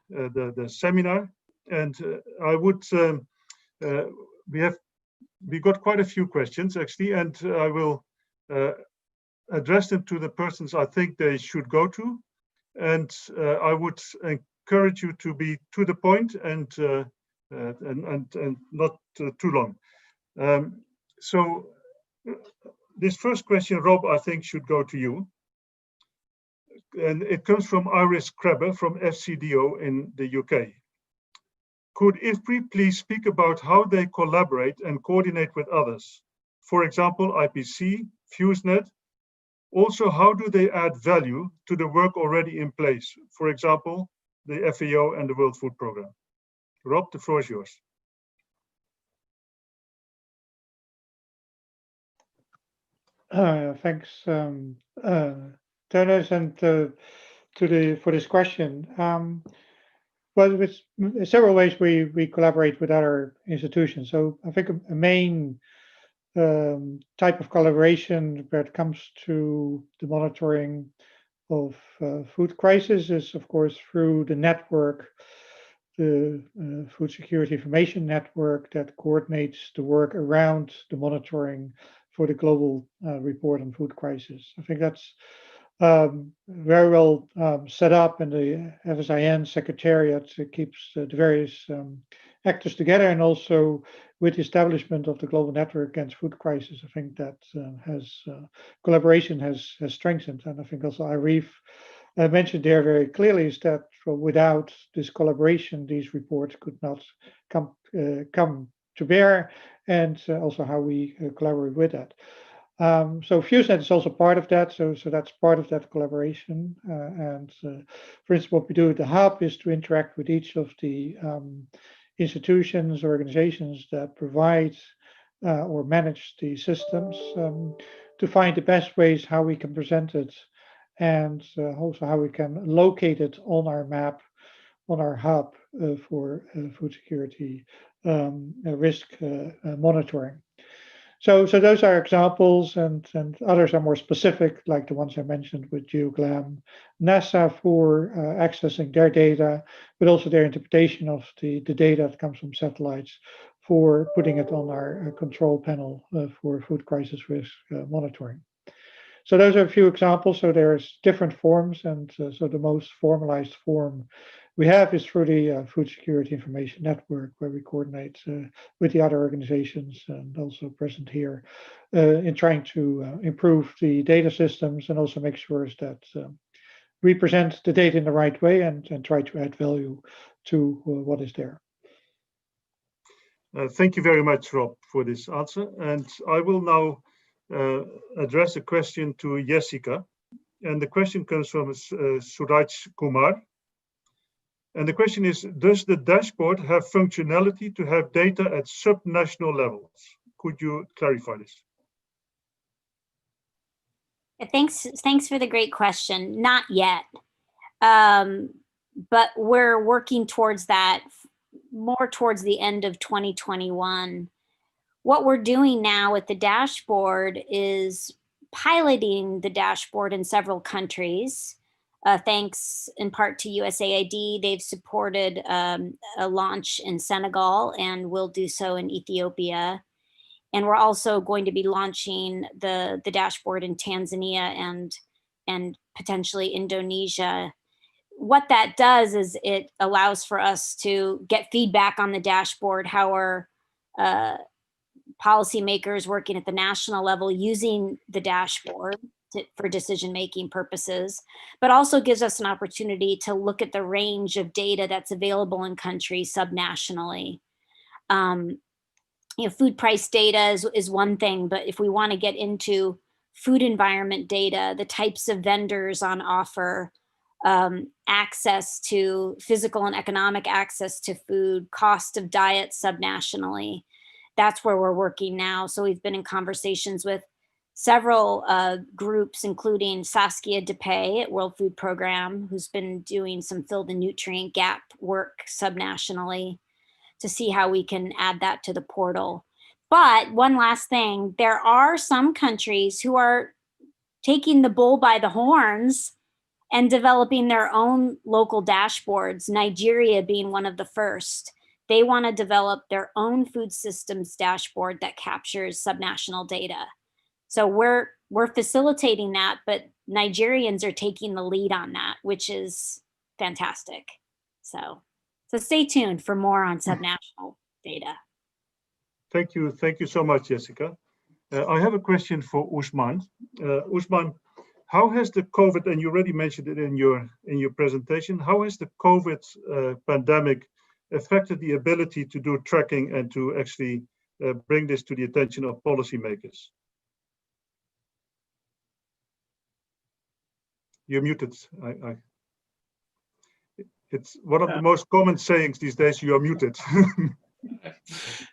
seminar. And I would, we got quite a few questions actually, and I will address them to the persons I think they should go to. And I would encourage you to be to the point and not too long. So this first question, Rob, I think should go to you. And it comes from Iris Krebber from FCDO in the UK. Could IFPRI please speak about how they collaborate and coordinate with others? For example, IPC, FuseNet. Also, how do they add value to the work already in place? For example, the FAO and the World Food Programme. Rob, the floor is yours. Thanks, Dennis, and for this question. Well, with several ways we collaborate with other institutions. So I think a main type of collaboration when it comes to the monitoring of food crisis is, of course, through the network, the Food Security Information Network that coordinates the work around the monitoring for the global report on food crisis. I think that's very well set up, and the FSIN Secretariat keeps the various actors together, and also with the establishment of the Global Network Against Food Crisis, I think that collaboration has strengthened, and I think also IREF mentioned there very clearly is that without this collaboration, these reports could not come to bear, and also how we collaborate with that. So FuseNet is also part of that. So that's part of that collaboration. For instance, what we do at the hub is to interact with each of the institutions, organizations that provide or manage the systems to find the best ways how we can present it, and also how we can locate it on our map, on our hub for food security risk monitoring. So those are examples, and others are more specific, like the ones I mentioned with GeoGlam, NASA for accessing their data, but also their interpretation of the data that comes from satellites for putting it on our control panel for food crisis risk monitoring. So those are a few examples. So there's different forms, and so the most formalized form we have is through the Food Security Information Network, where we coordinate with the other organizations and also present here in trying to improve the data systems and also make sure that we present the data in the right way and try to add value to what is there. Thank you very much, Rob, for this answer. And I will now address a question to Jessica. And the question comes from Suraj Kumar. And the question is, does the dashboard have functionality to have data at subnational levels? Could you clarify this? Thanks for the great question. Not yet, but we're working towards that more towards the end of 2021. What we're doing now with the dashboard is piloting the dashboard in several countries. Thanks in part to USAID, they've supported a launch in Senegal and will do so in Ethiopia. And we're also going to be launching the dashboard in Tanzania and potentially Indonesia. What that does is it allows for us to get feedback on the dashboard, how are policymakers working at the national level using the dashboard for decision-making purposes, but also gives us an opportunity to look at the range of data that's available in countries subnationally. Food price data is one thing, but if we want to get into food environment data, the types of vendors on offer, access to physical and economic access to food, cost of diet subnationally, that's where we're working now. So we've been in conversations with several groups, including Saskia Depay at World Food Program, who's been doing some fill the nutrient gap work subnationally to see how we can add that to the portal. But one last thing, there are some countries who are taking the bull by the horns and developing their own local dashboards, Nigeria being one of the first. They want to develop their own food systems dashboard that captures subnational data. So we're facilitating that, but Nigerians are taking the lead on that, which is fantastic. So stay tuned for more on subnational data. Thank you so much, Jessica. I have a question for Usman. Usman, how has the COVID, and you already mentioned it in your presentation, how has the COVID pandemic affected the ability to do tracking and to actually bring this to the attention of policymakers? You're muted. It's one of the most common sayings these days, you are muted.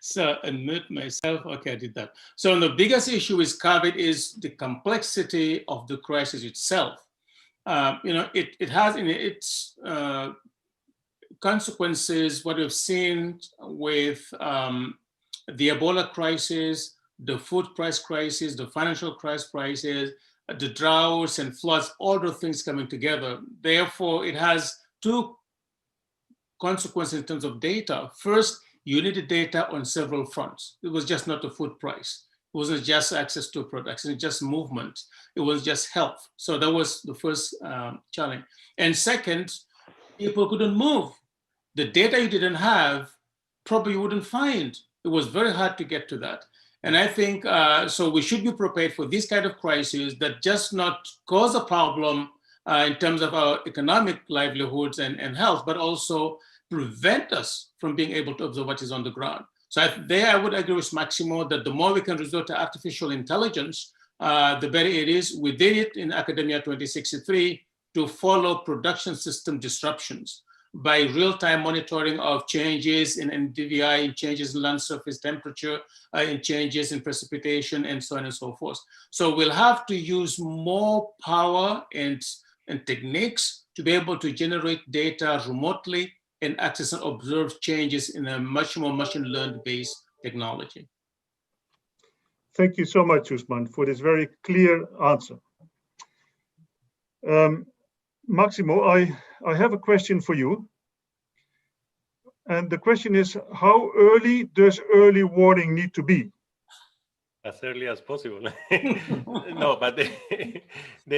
So unmute myself. Okay, I did that. So the biggest issue with COVID is the complexity of the crisis itself. It has in its consequences what we've seen with the Ebola crisis, the food price crisis, the financial crisis, the droughts and floods, all the things coming together. Therefore, it has two consequences in terms of data. First, you needed data on several fronts. It was just not the food price. It wasn't just access to products, it was just movement. It was just health. So that was the first challenge. And second, people couldn't move. The data you didn't have, probably you wouldn't find. It was very hard to get to that. And I think, so we should be prepared for this kind of crisis that just not cause a problem in terms of our economic livelihoods and health, but also prevent us from being able to observe what is on the ground. So I would agree with Maximo that the more we can resort to artificial intelligence, the better it is. We did it in Academia 2063 to follow production system disruptions by real-time monitoring of changes in NDVI, in changes in land surface temperature, in changes in precipitation, and so on and so forth. So we'll have to use more power and techniques to be able to generate data remotely and access and observe changes in a much more machine learned based technology. Thank you so much, Usman, for this very clear answer. Maximo, I have a question for you. And the question is, how early does early warning need to be? As early as possible. No, but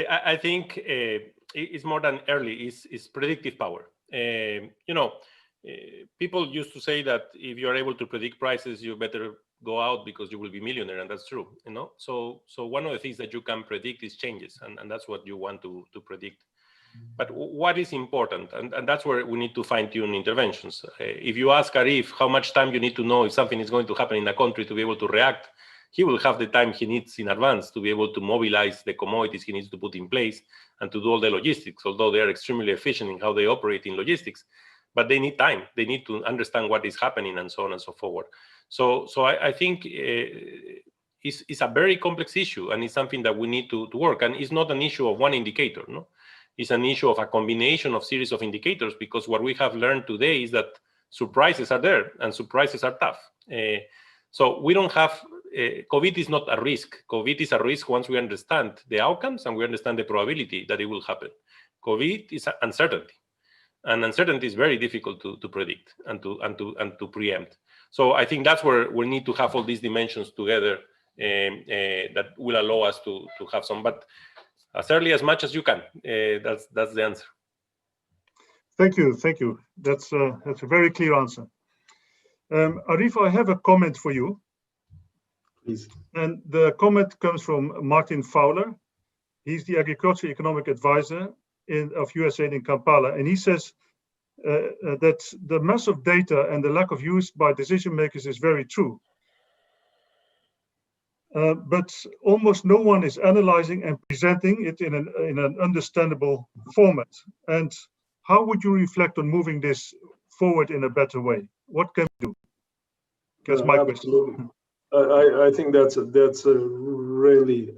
I think it's more than early, it's predictive power. People used to say that if you're able to predict prices, you better go out because you will be millionaire, and that's true. So one of the things that you can predict is changes, and that's what you want to predict. But what is important, and that's where we need to fine-tune interventions. If you ask Arif how much time you need to know if something is going to happen in a country to be able to react, he will have the time he needs in advance to be able to mobilize the commodities he needs to put in place and to do all the logistics, although they are extremely efficient in how they operate in logistics. But they need time. They need to understand what is happening and so on and so forward. So I think it's a very complex issue, and it's something that we need to work. And it's not an issue of one indicator, no? It's an issue of a combination of series of indicators, because what we have learned today is that surprises are there, and surprises are tough. So we don't have, COVID is not a risk. COVID is a risk once we understand the outcomes and we understand the probability that it will happen. COVID is uncertainty, and uncertainty is very difficult to predict and to preempt. So I think that's where we need to have all these dimensions together that will allow us to have some, but as early as much as you can. That's the answer. Thank you. That's a very clear answer. Arif, I have a comment for you. Please. And the comment comes from Martin Fowler. He's the Agriculture Economic Advisor of USAID in Kampala, and he says that the mass of data and the lack of use by decision makers is very true. But almost no one is analyzing and presenting it in an understandable format. And how would you reflect on moving this forward in a better way? What can we do? That's my question. I think that's a really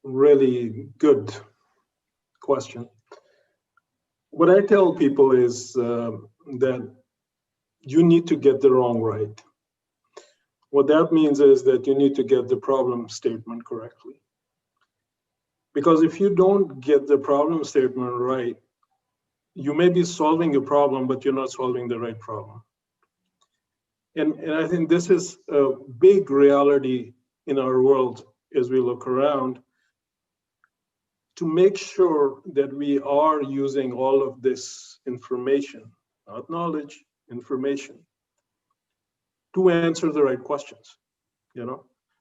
really good question. What I tell people is that you need to get the wrong right. What that means is that you need to get the problem statement correctly. Because if you don't get the problem statement right, you may be solving a problem, but you're not solving the right problem. And I think this is a big reality in our world as we look around, to make sure that we are using all of this information, not knowledge, information, to answer the right questions,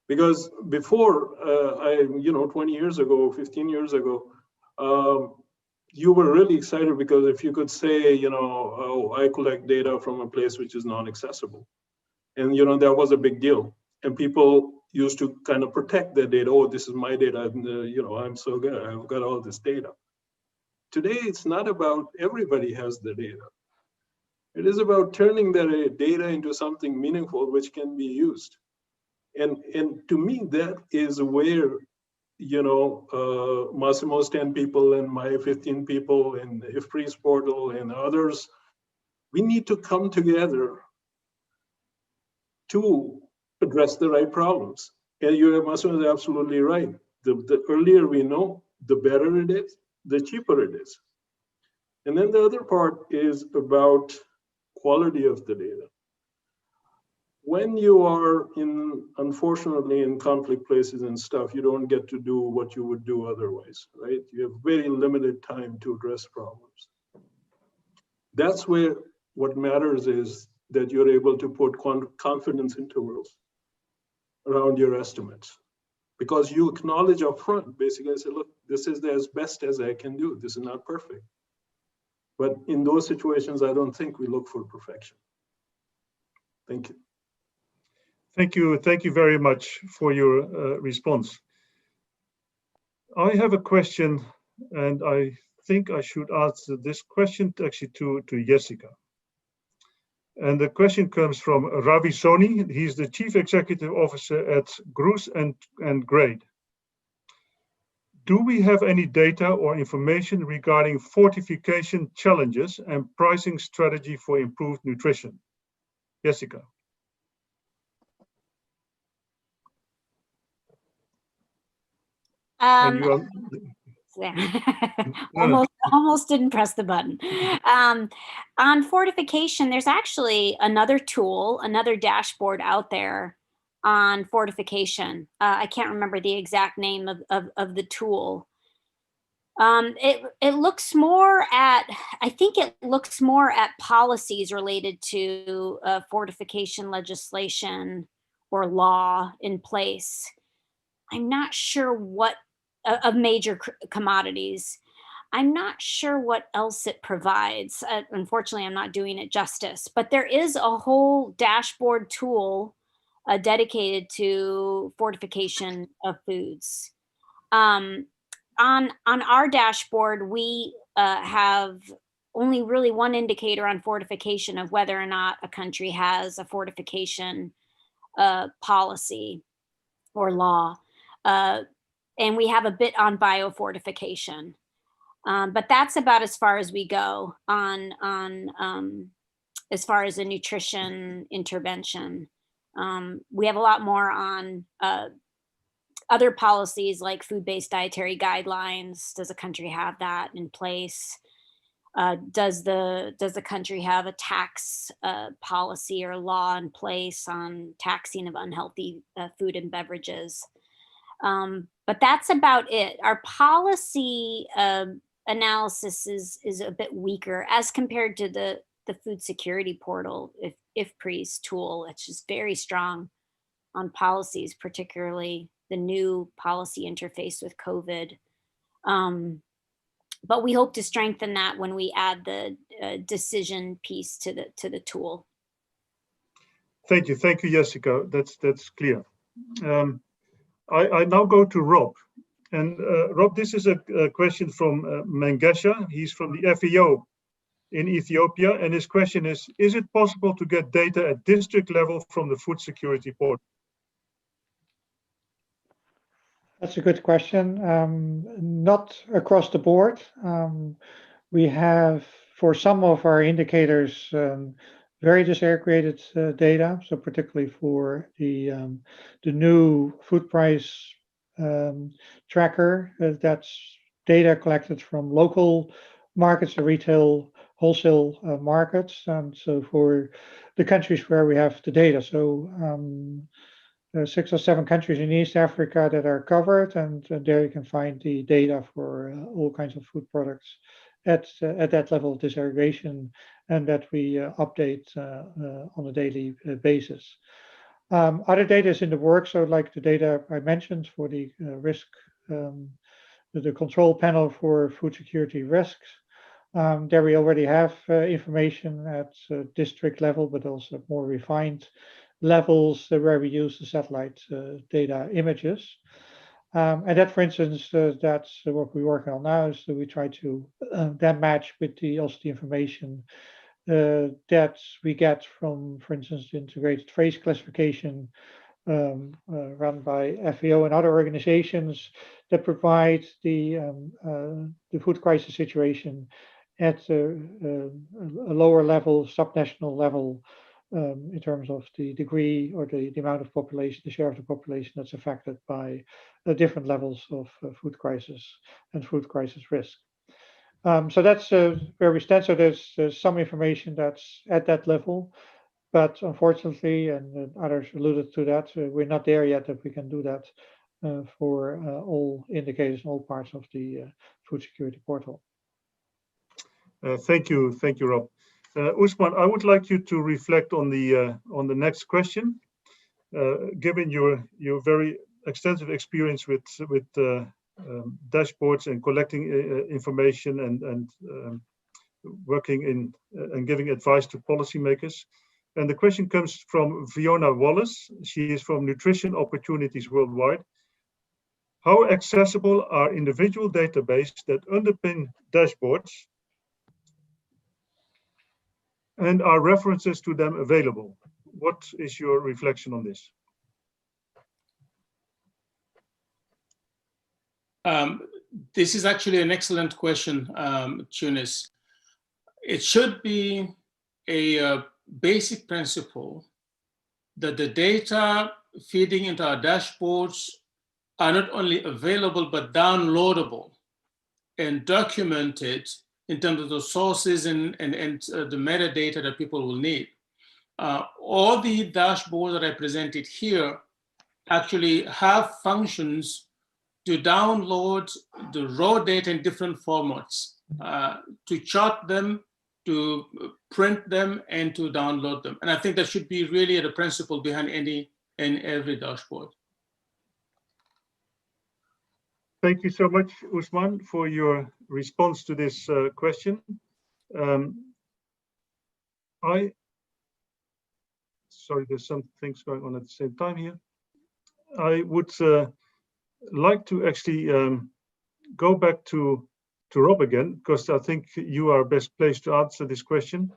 because before 20 years ago, 15 years ago, you were really excited because if you could say, oh, I collect data from a place which is non-accessible, and that was a big deal, and people used to kind of protect their data. Oh, this is my data, I'm so good, I've got all this data. Today, it's not about everybody has the data. It is about turning that data into something meaningful which can be used. And to me, that is where, Massimo's 10 people and my 15 people and IFPRI's portal and others, we need to come together to address the right problems. And Massimo is absolutely right. The earlier we know, the better it is, the cheaper it is. And then the other part is about quality of the data. When you are unfortunately in conflict places and stuff, you don't get to do what you would do otherwise, right? You have very limited time to address problems. That's where what matters is that you're able to put confidence intervals around your estimates. because you acknowledge up front, basically say, look, this is as best as I can do. This is not perfect. But in those situations, I don't think we look for perfection. Thank you. Thank you very much for your response. I have a question, and I think I should answer this question actually to Jessica. And the question comes from Ravi Soni. He's the Chief Executive Officer at Gruus and Grade. Do we have any data or information regarding fortification challenges and pricing strategy for improved nutrition? Jessica. Almost didn't press the button. On fortification, there's actually another tool, another dashboard out there on fortification. I can't remember the exact name of the tool. It looks more at, I think it looks more at policies related to fortification legislation or law in place. I'm not sure what, of major commodities. I'm not sure what else it provides. Unfortunately, I'm not doing it justice, but there is a whole dashboard tool dedicated to fortification of foods. On our dashboard, we have only really one indicator on fortification of whether or not a country has a fortification policy or law. And we have a bit on biofortification. But that's about as far as we go on as far as a nutrition intervention. We have a lot more on other policies like food-based dietary guidelines. Does a country have that in place? Does the country have a tax policy or law in place on taxing of unhealthy food and beverages? But that's about it. Our policy analysis is a bit weaker as compared to the food security portal, IFPRI's tool. It's just very strong on policies, particularly the new policy interface with COVID. But we hope to strengthen that when we add the decision piece to the tool. Thank you, Jessica. That's clear. I now go to Rob. And Rob, this is a question from Mengesha. He's from the FAO in Ethiopia. And his question is it possible to get data at district level from the food security portal? That's a good question. Not across the board. We have, for some of our indicators, very disaggregated data. So particularly for the new food price tracker, that's data collected from local markets, the retail wholesale markets. And so for the countries where we have the data, so there are 6 or 7 countries in East Africa that are covered, and there you can find the data for all kinds of food products at that level of disaggregation, and that we update on a daily basis. Other data is in the works, so like the data I mentioned for the risk, the control panel for food security risks. There we already have information at district level, but also more refined levels where we use the satellite data images. And that, for instance, that's what we're working on now, is that we try to then match with also the information that we get from, for instance, the integrated trace classification run by FAO and other organizations that provide the food crisis situation at a lower level, subnational level, in terms of the degree or the amount of population, the share of the population that's affected by different levels of food crisis and food crisis risk. So that's where we stand. So there's some information that's at that level, but unfortunately, and others alluded to that, we're not there yet that we can do that for all indicators and all parts of the food security portal. Thank you, Rob. Usman, I would like you to reflect on the next question, given your very extensive experience with dashboards and collecting information and working in and giving advice to policymakers. And the question comes from Fiona Wallace. She is from Nutrition Opportunities Worldwide. How accessible are individual databases that underpin dashboards, and are references to them available? What is your reflection on this? This is actually an excellent question, Tunis. It should be a basic principle that the data feeding into our dashboards are not only available, but downloadable and documented in terms of the sources and the metadata that people will need. All the dashboards that I presented here actually have functions to download the raw data in different formats, to chart them, to print them, and to download them. And I think that should be really the principle behind any and every dashboard. Thank you so much, Usman, for your response to this question. Sorry, there's some things going on at the same time here. I would like to actually go back to Rob again, because I think you are best placed to answer this question.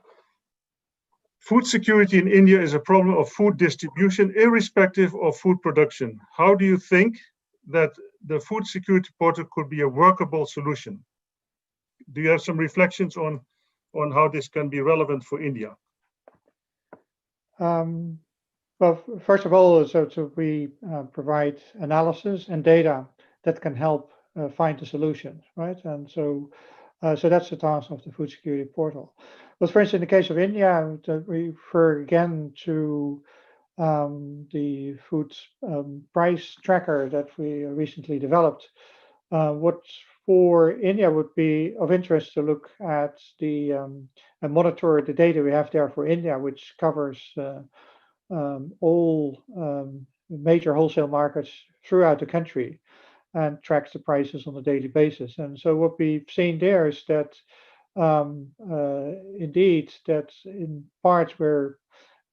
Food security in India is a problem of food distribution, irrespective of food production. How do you think that the food security portal could be a workable solution? Do you have some reflections on how this can be relevant for India? Well, first of all, so we provide analysis and data that can help find the solutions, right? And so that's the task of the food security portal. But for instance, in the case of India, we refer again to the food price tracker that we recently developed. What for India would be of interest to look at and monitor the data we have there for India, which covers all major wholesale markets throughout the country and tracks the prices on a daily basis. And so what we've seen there is that indeed that in parts where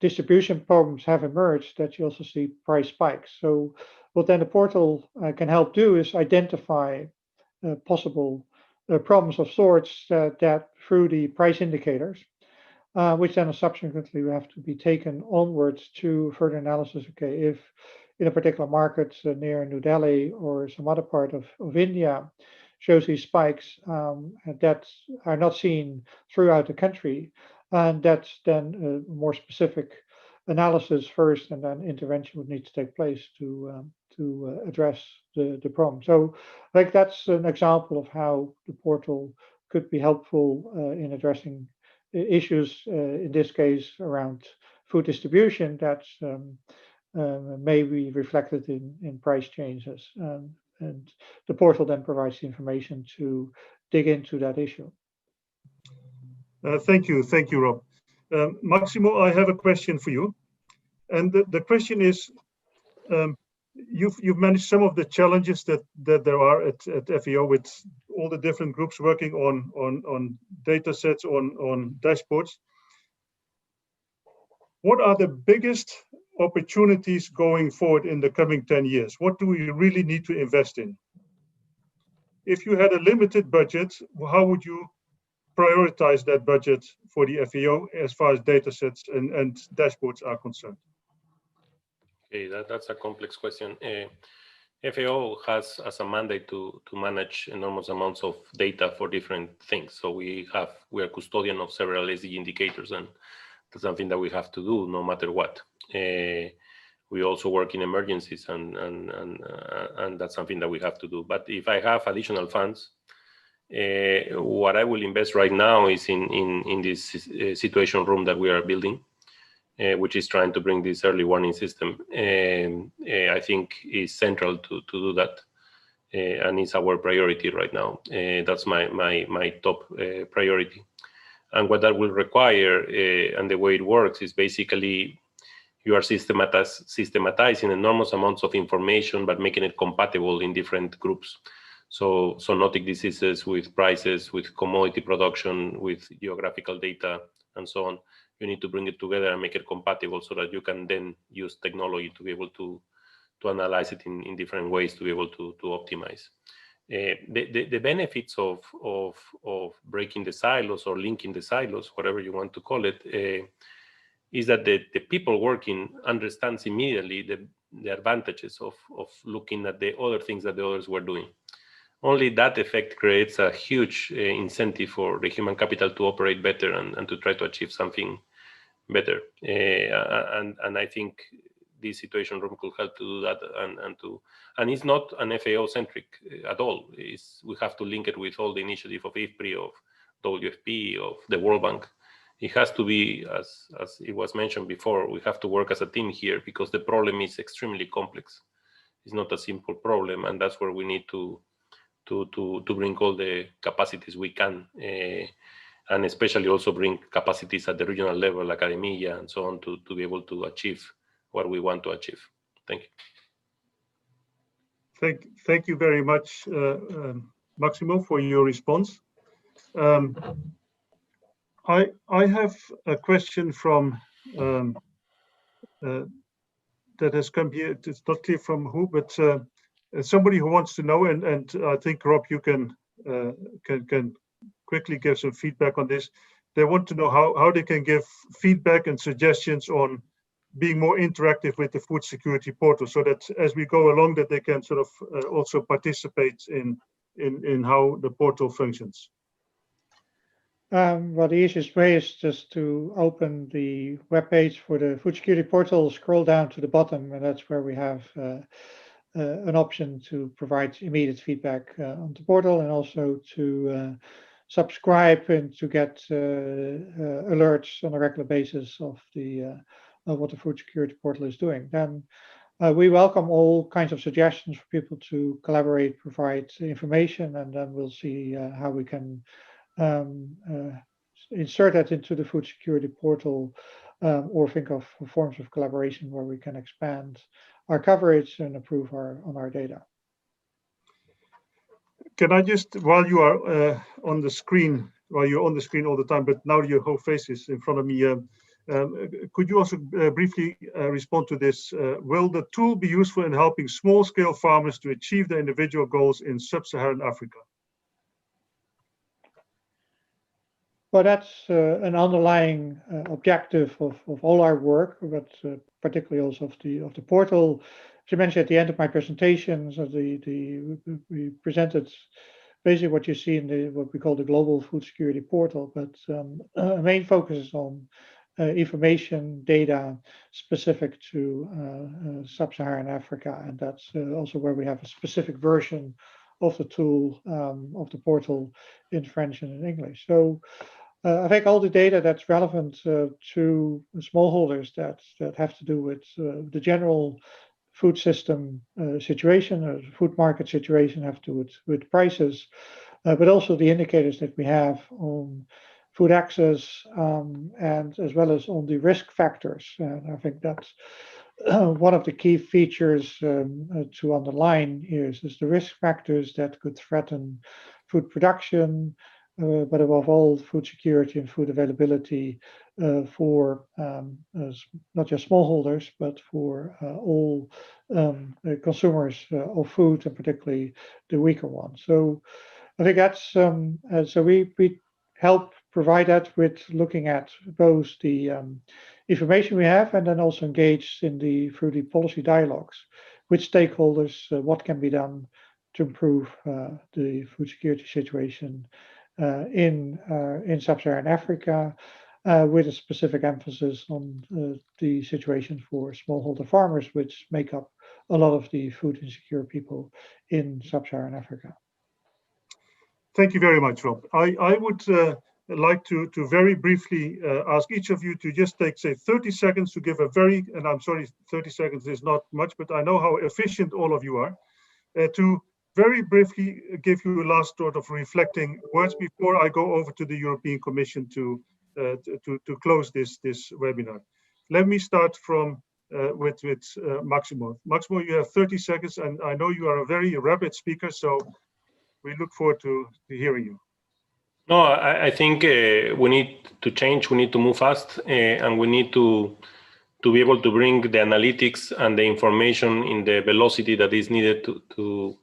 distribution problems have emerged, that you also see price spikes. So what then the portal can help do is identify possible problems of sorts that through the price indicators, which then subsequently will have to be taken onwards to further analysis. Okay, if in a particular market near New Delhi or some other part of India shows these spikes that are not seen throughout the country, and that's then a more specific analysis first, and then intervention would need to take place to address the problem. So, like, that's an example of how the portal could be helpful in addressing issues, in this case around food distribution, that may be reflected in price changes. And the portal then provides the information to dig into that issue. Thank you, Rob. Maximo, I have a question for you. And the question is, you've managed some of the challenges that there are at FAO, with all the different groups working on data sets, on dashboards. What are the biggest opportunities going forward in the coming 10 years? What do we really need to invest in? If you had a limited budget, how would you prioritize that budget for the FAO as far as data sets and dashboards are concerned? Okay, that's a complex question. FAO has as a mandate to manage enormous amounts of data for different things. So we are custodian of several SDG indicators, and that's something that we have to do no matter what. We also work in emergencies, and that's something that we have to do. But if I have additional funds, what I will invest right now is in this situation room that we are building, which is trying to bring this early warning system. I think is central to do that, and it's our priority right now. That's my top priority. And what that will require, and the way it works, is basically you are systematizing enormous amounts of information, but making it compatible in different groups. So zoonotic diseases with prices, with commodity production, with geographical data, and so on. You need to bring it together and make it compatible so that you can then use technology to be able to analyze it in different ways to be able to optimize. The benefits of breaking the silos or linking the silos, whatever you want to call it, is that the people working understands immediately the advantages of looking at the other things that the others were doing. Only that effect creates a huge incentive for the human capital to operate better and to try to achieve something better. And I think this situation room could help to do that, and it's not an FAO centric at all. We have to link it with all the initiative of IFPRI, of WFP, of the World Bank. It has to be, as it was mentioned before, we have to work as a team here because the problem is extremely complex. It's not a simple problem, and that's where we need to bring all the capacities we can, and especially also bring capacities at the regional level, academia, and so on, to be able to achieve what we want to achieve. Thank you. Thank you very much, Maximo, for your response. I have a question from that has come here. It's not clear from who, but somebody who wants to know, and I think Rob, you can quickly give some feedback on this. They want to know how they can give feedback and suggestions on being more interactive with the food security portal, so that as we go along, that they can sort of also participate in how the portal functions. Well, the easiest way is just to open the webpage for the food security portal, scroll down to the bottom, and that's where we have an option to provide immediate feedback on the portal, and also to subscribe and to get alerts on a regular basis of what the food security portal is doing. Then we welcome all kinds of suggestions for people to collaborate, provide information, and then we'll see how we can insert that into the food security portal, or think of forms of collaboration where we can expand our coverage and improve on our data. Can I just, while you are on the screen, while you're on the screen all the time, but now your whole face is in front of me, could you also briefly respond to this? Will the tool be useful in helping small-scale farmers to achieve their individual goals in sub-Saharan Africa? Well, that's an underlying objective of all our work, but particularly also of the portal. As you mentioned at the end of my presentation, so we presented basically what you see in what we call the global food security portal, but main focus is on information, data specific to sub-Saharan Africa, and that's also where we have a specific version of the tool, of the portal, in French and in English. So I think all the data that's relevant to smallholders that have to do with the general food system situation, or food market situation, have to do with prices, but also the indicators that we have on food access, and as well as on the risk factors. And I think that's one of the key features to underline here is the risk factors that could threaten food production, but above all, food security and food availability for not just smallholders, but for all consumers of food, and particularly the weaker ones. So I think that's so we help provide that with looking at both the information we have, and then also engage through the policy dialogues with stakeholders, what can be done to improve the food security situation in sub-Saharan Africa, with a specific emphasis on the situation for smallholder farmers, which make up a lot of the food insecure people in sub-Saharan Africa. Thank you very much, Rob. I would like to very briefly ask each of you to just take, say, 30 seconds to give a very, and I'm sorry, 30 seconds is not much, but I know how efficient all of you are, to very briefly give you a last sort of reflecting words before I go over to the European Commission to close this webinar. Let me start from with Maximo. Maximo, you have 30 seconds, and I know you are a very rapid speaker, so we look forward to hearing you. No, I think we need to change. We need to move fast, and we need to be able to bring the analytics and the information in the velocity that is needed to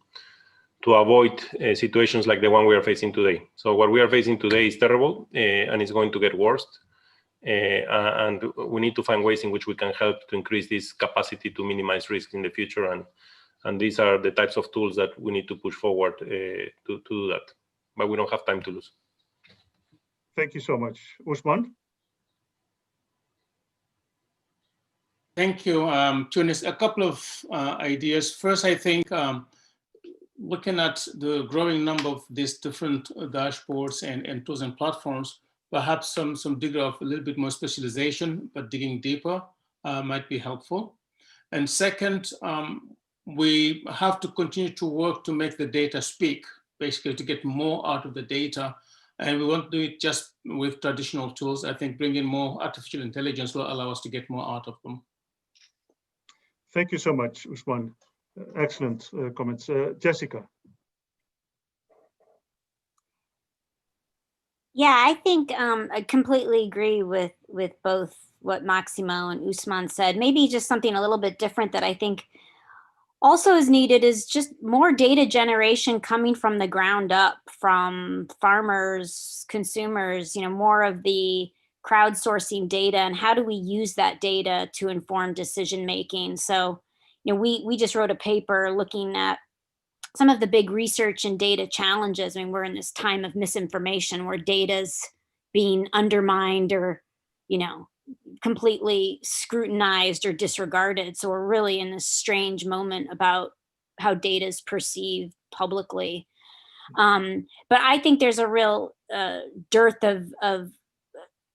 avoid situations like the one we are facing today. So what we are facing today is terrible, and it's going to get worse. And we need to find ways in which we can help to increase this capacity to minimize risk in the future. And these are the types of tools that we need to push forward to do that. But we don't have time to lose. Thank you so much. Usman? Thank you, Tunis. A couple of ideas. First, I think looking at the growing number of these different dashboards and tools and platforms, perhaps some degree of a little bit more specialization, but digging deeper might be helpful. And second, we have to continue to work to make the data speak, basically to get more out of the data. And we won't do it just with traditional tools. I think bringing more artificial intelligence will allow us to get more out of them. Thank you so much, Usman. Excellent comments. Jessica. Yeah, I think I completely agree with both what Maximo and Usman said. Maybe just something a little bit different that I think also is needed is just more data generation coming from the ground up, from farmers, consumers, more of the crowdsourcing data, and how do we use that data to inform decision making. So, we just wrote a paper looking at some of the big research and data challenges. I mean, we're in this time of misinformation where data's being undermined or, completely scrutinized or disregarded. So we're really in this strange moment about how data is perceived publicly. But I think there's a real dearth of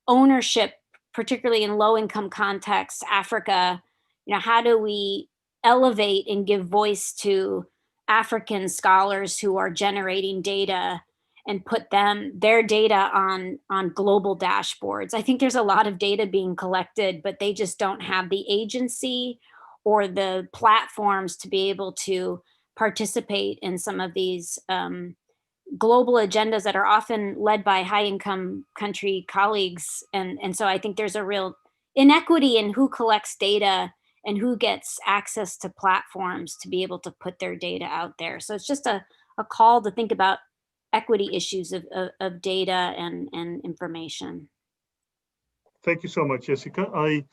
ownership, particularly in low-income contexts, Africa. How do we elevate and give voice to African scholars who are generating data and put their data on global dashboards? I think there's a lot of data being collected, but they just don't have the agency or the platforms to be able to participate in some of these global agendas that are often led by high-income country colleagues. And so I think there's a real inequity in who collects data and who gets access to platforms to be able to put their data out there. So it's just a call to think about equity issues of data and information. Thank you so much, Jessica. I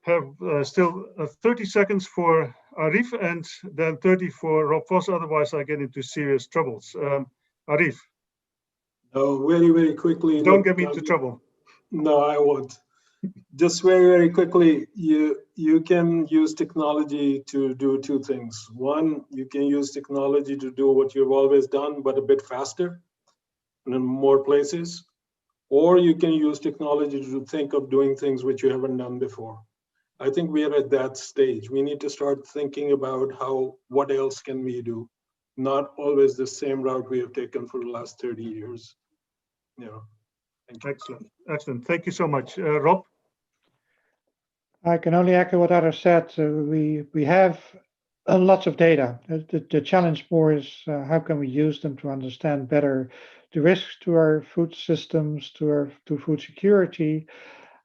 have still 30 seconds for Arif and then 30 for Rob Foss, otherwise I get into serious troubles. Arif. No, very, very quickly. Don't get me into trouble. No, I won't. Just very, very quickly, you can use technology to do two things. One, you can use technology to do what you've always done, but a bit faster and in more places. Or you can use technology to think of doing things which you haven't done before. I think we are at that stage. We need to start thinking about what else can we do? Not always the same route we have taken for the last 30 years. Thank you. Excellent. Thank you so much. Rob? I can only echo what others said. We have lots of data. The challenge more is how can we use them to understand better the risks to our food systems, to food security,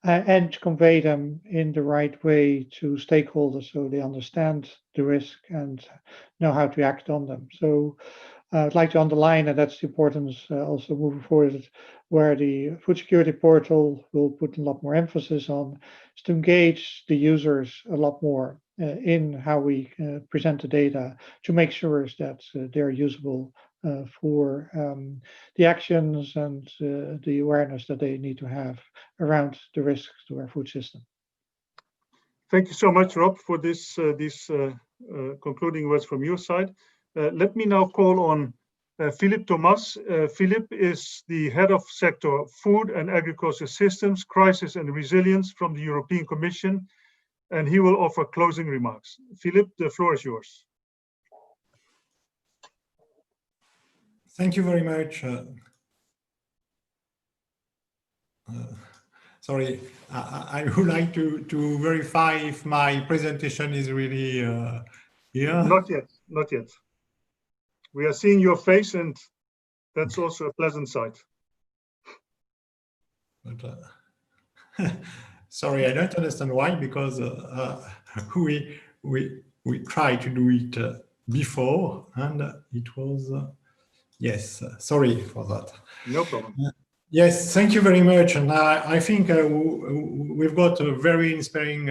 and to convey them in the right way to stakeholders so they understand the risk and know how to act on them. So I'd like to underline, and that's the importance also moving forward, where the food security portal will put a lot more emphasis on, is to engage the users a lot more in how we present the data to make sure that they're usable for the actions and the awareness that they need to have around the risks to our food system. Thank you so much, Rob, for these concluding words from your side. Let me now call on Philippe Thomas. Philippe is the head of sector Food and Agriculture Systems, Crisis and Resilience from the European Commission, and he will offer closing remarks. Philippe, the floor is yours. Thank you very much. Sorry, I would like to verify if my presentation is really here. Not yet, not yet. We are seeing your face, and that's also a pleasant sight. But, sorry, I don't understand why, because we tried to do it before, and it was yes. Sorry for that. No problem. Yes, thank you very much. And I think we've got a very inspiring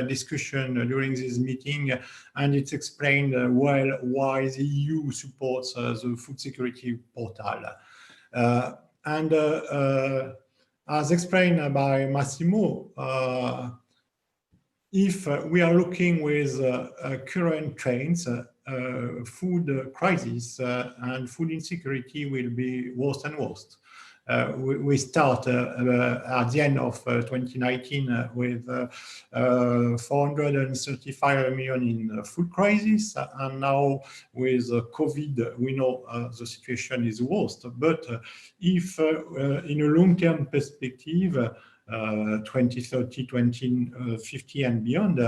discussion during this meeting, and it's explained well why the EU supports the food security portal. And as explained by Massimo, if we are looking with current trends, food crisis and food insecurity will be worse and worse. We start at the end of 2019 with 435 million in food crisis, and now with COVID, we know the situation is worse. But if in a long-term perspective, 2030, 2050 and beyond,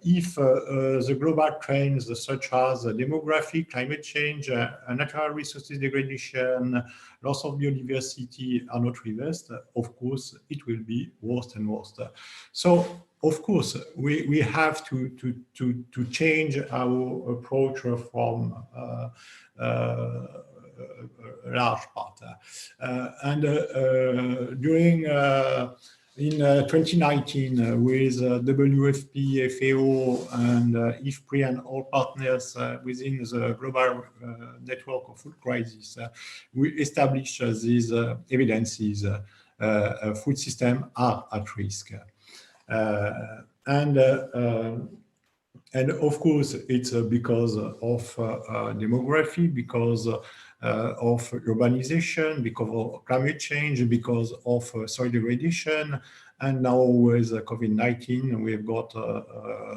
if the global trends such as demographic, climate change, natural resources degradation, loss of biodiversity are not reversed, of course, it will be worse and worse. So, of course, we have to change our approach from a large part. During in 2019, with WFP, FAO, and IFPRI and all partners within the global network of food crisis, we established these evidences. Food systems are at risk. And of course, it's because of demography, because of urbanization, because of climate change, because of soil degradation, and now with COVID-19, we've got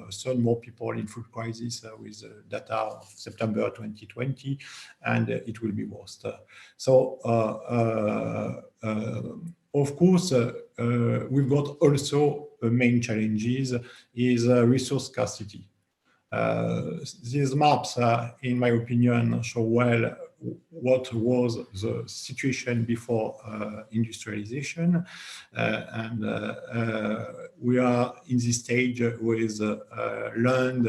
some more people in food crisis with data of September 2020, and it will be worse. So, of course, we've got also main challenges is resource scarcity. These maps, in my opinion, show well what was the situation before industrialization, and we are in this stage with land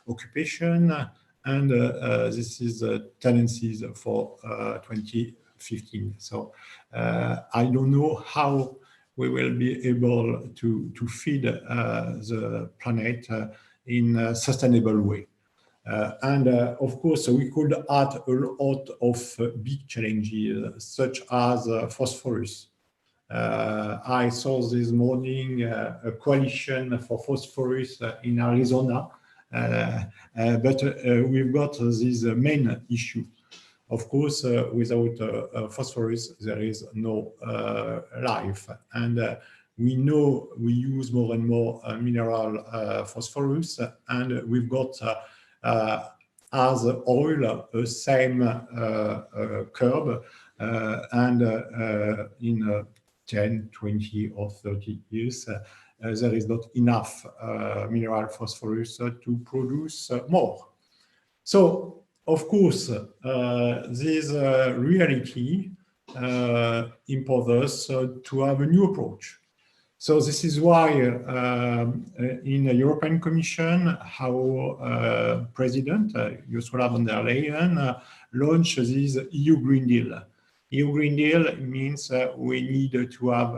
occupation, and this is tendencies for 2015. So I don't know how we will be able to feed the planet in a sustainable way. Of course, we could add a lot of big challenges, such as phosphorus. I saw this morning a coalition for phosphorus in Arizona, but we've got this main issue. Of course, without phosphorus, there is no life. And we know we use more and more mineral phosphorus, and we've got as oil the same curve, and in 10, 20 or 30 years, there is not enough mineral phosphorus to produce more. So, of course, this reality imposes us to have a new approach. So this is why in the European Commission, our President, Ursula von der Leyen, launched this EU Green Deal. EU Green Deal means we need to have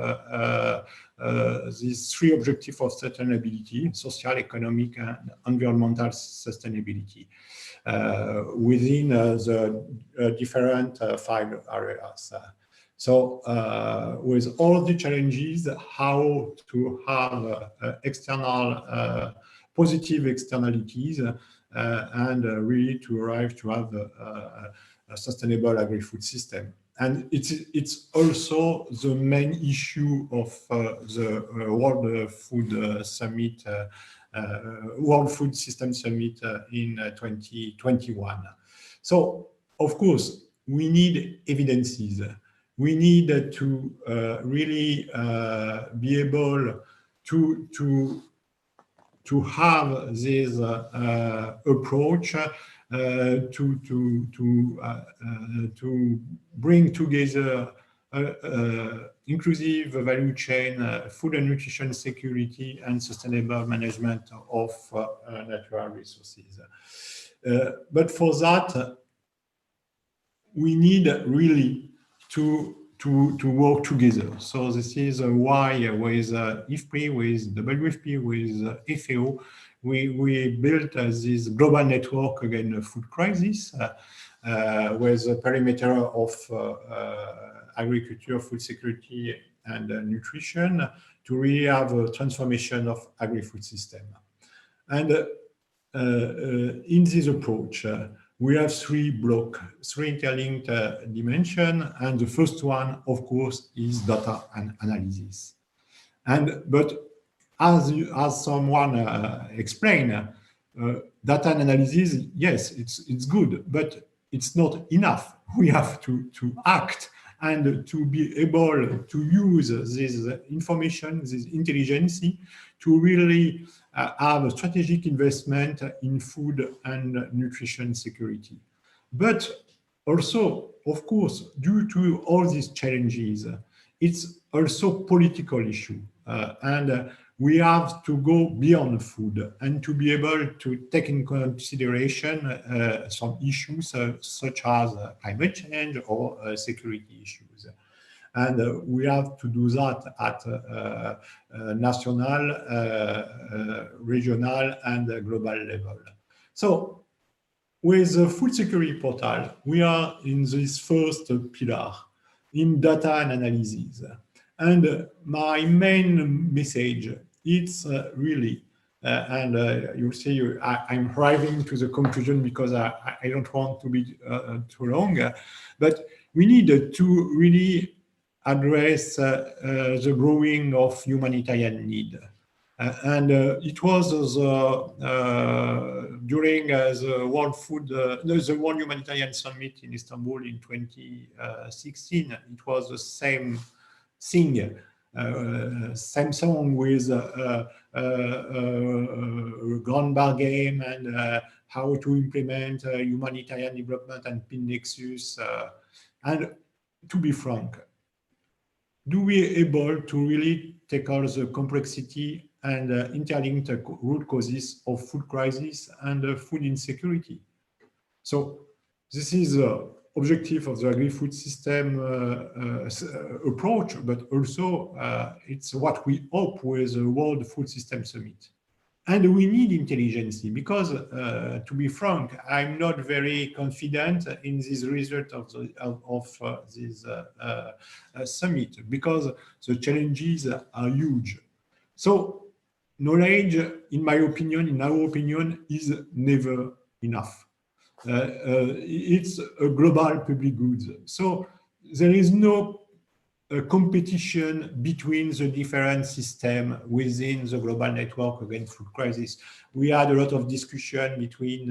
these three objectives of sustainability: social, economic, and environmental sustainability within the different 5 areas. So with all the challenges, how to have external, positive externalities and really to arrive to have a sustainable agri-food system. And it's also the main issue of the World Food Summit, World Food System Summit in 2021. So, of course, we need evidences. we need to really be able to have this approach to bring together inclusive value chain, food and nutrition security, and sustainable management of natural resources. But for that, we need really to work together. So this is why with IFPRI, with WFP, with FAO, we built this global network against the food crisis with a perimeter of agriculture, food security, and nutrition to really have a transformation of agri-food system. And in this approach, we have three interlinked dimensions, and the first one, of course, is data and analysis. But as someone explained, data and analysis, yes, it's good, but it's not enough. We have to act and to be able to use this information, this intelligence, to really have a strategic investment in food and nutrition security. But also, of course, due to all these challenges, it's also a political issue. And we have to go beyond food and to be able to take in consideration some issues such as climate change or security issues. And we have to do that at national, regional, and global level. So with the food security portal, we are in this first pillar in data and analysis. And my main message is really, you'll see I'm arriving to the conclusion because I don't want to be too long, but we need to really address the growing of humanitarian need. And it was during the World Humanitarian Summit in Istanbul in 2016, it was the same thing, same song with Grand Bargain and how to implement humanitarian development and PIN Nexus. And to be frank, do we able to really tackle the complexity and interlinked root causes of food crisis and food insecurity? So this is the objective of the agri-food system approach, but also it's what we hope with the World Food System Summit. And we need intelligence because, to be frank, I'm not very confident in this result of this summit because the challenges are huge. So knowledge, in my opinion, in our opinion, is never enough. It's a global public good. So there is no competition between the different systems within the global network against food crisis. We had a lot of discussion between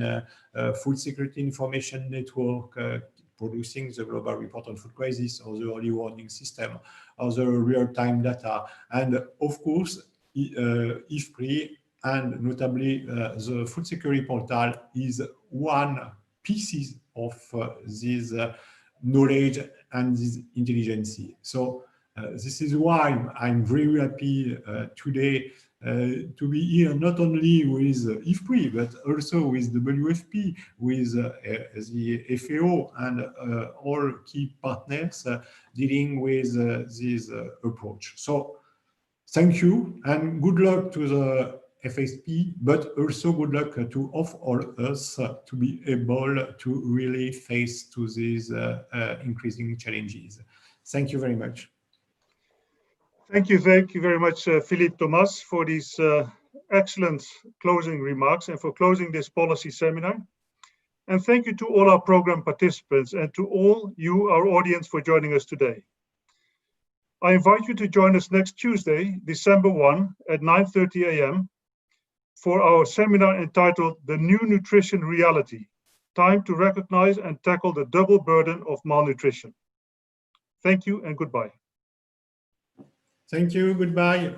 Food Security Information Network producing the global report on food crisis, or the early warning system, or the real-time data. And of course, IFPRI and notably the food security portal is one piece of this knowledge and this intelligence. So this is why I'm very happy today to be here, not only with IFPRI, but also with WFP, with the FAO and all key partners dealing with this approach. So thank you and good luck to the FSP, but also good luck to all us to be able to really face to these increasing challenges. Thank you very much. Thank you very much, Philippe Thomas, for these excellent closing remarks and for closing this policy seminar. And thank you to all our program participants and to all you, our audience, for joining us today. I invite you to join us next Tuesday, December 1 at 9:30 a.m. for our seminar entitled The New Nutrition Reality, Time to Recognize and Tackle the Double Burden of Malnutrition. Thank you and goodbye. Thank you. Goodbye.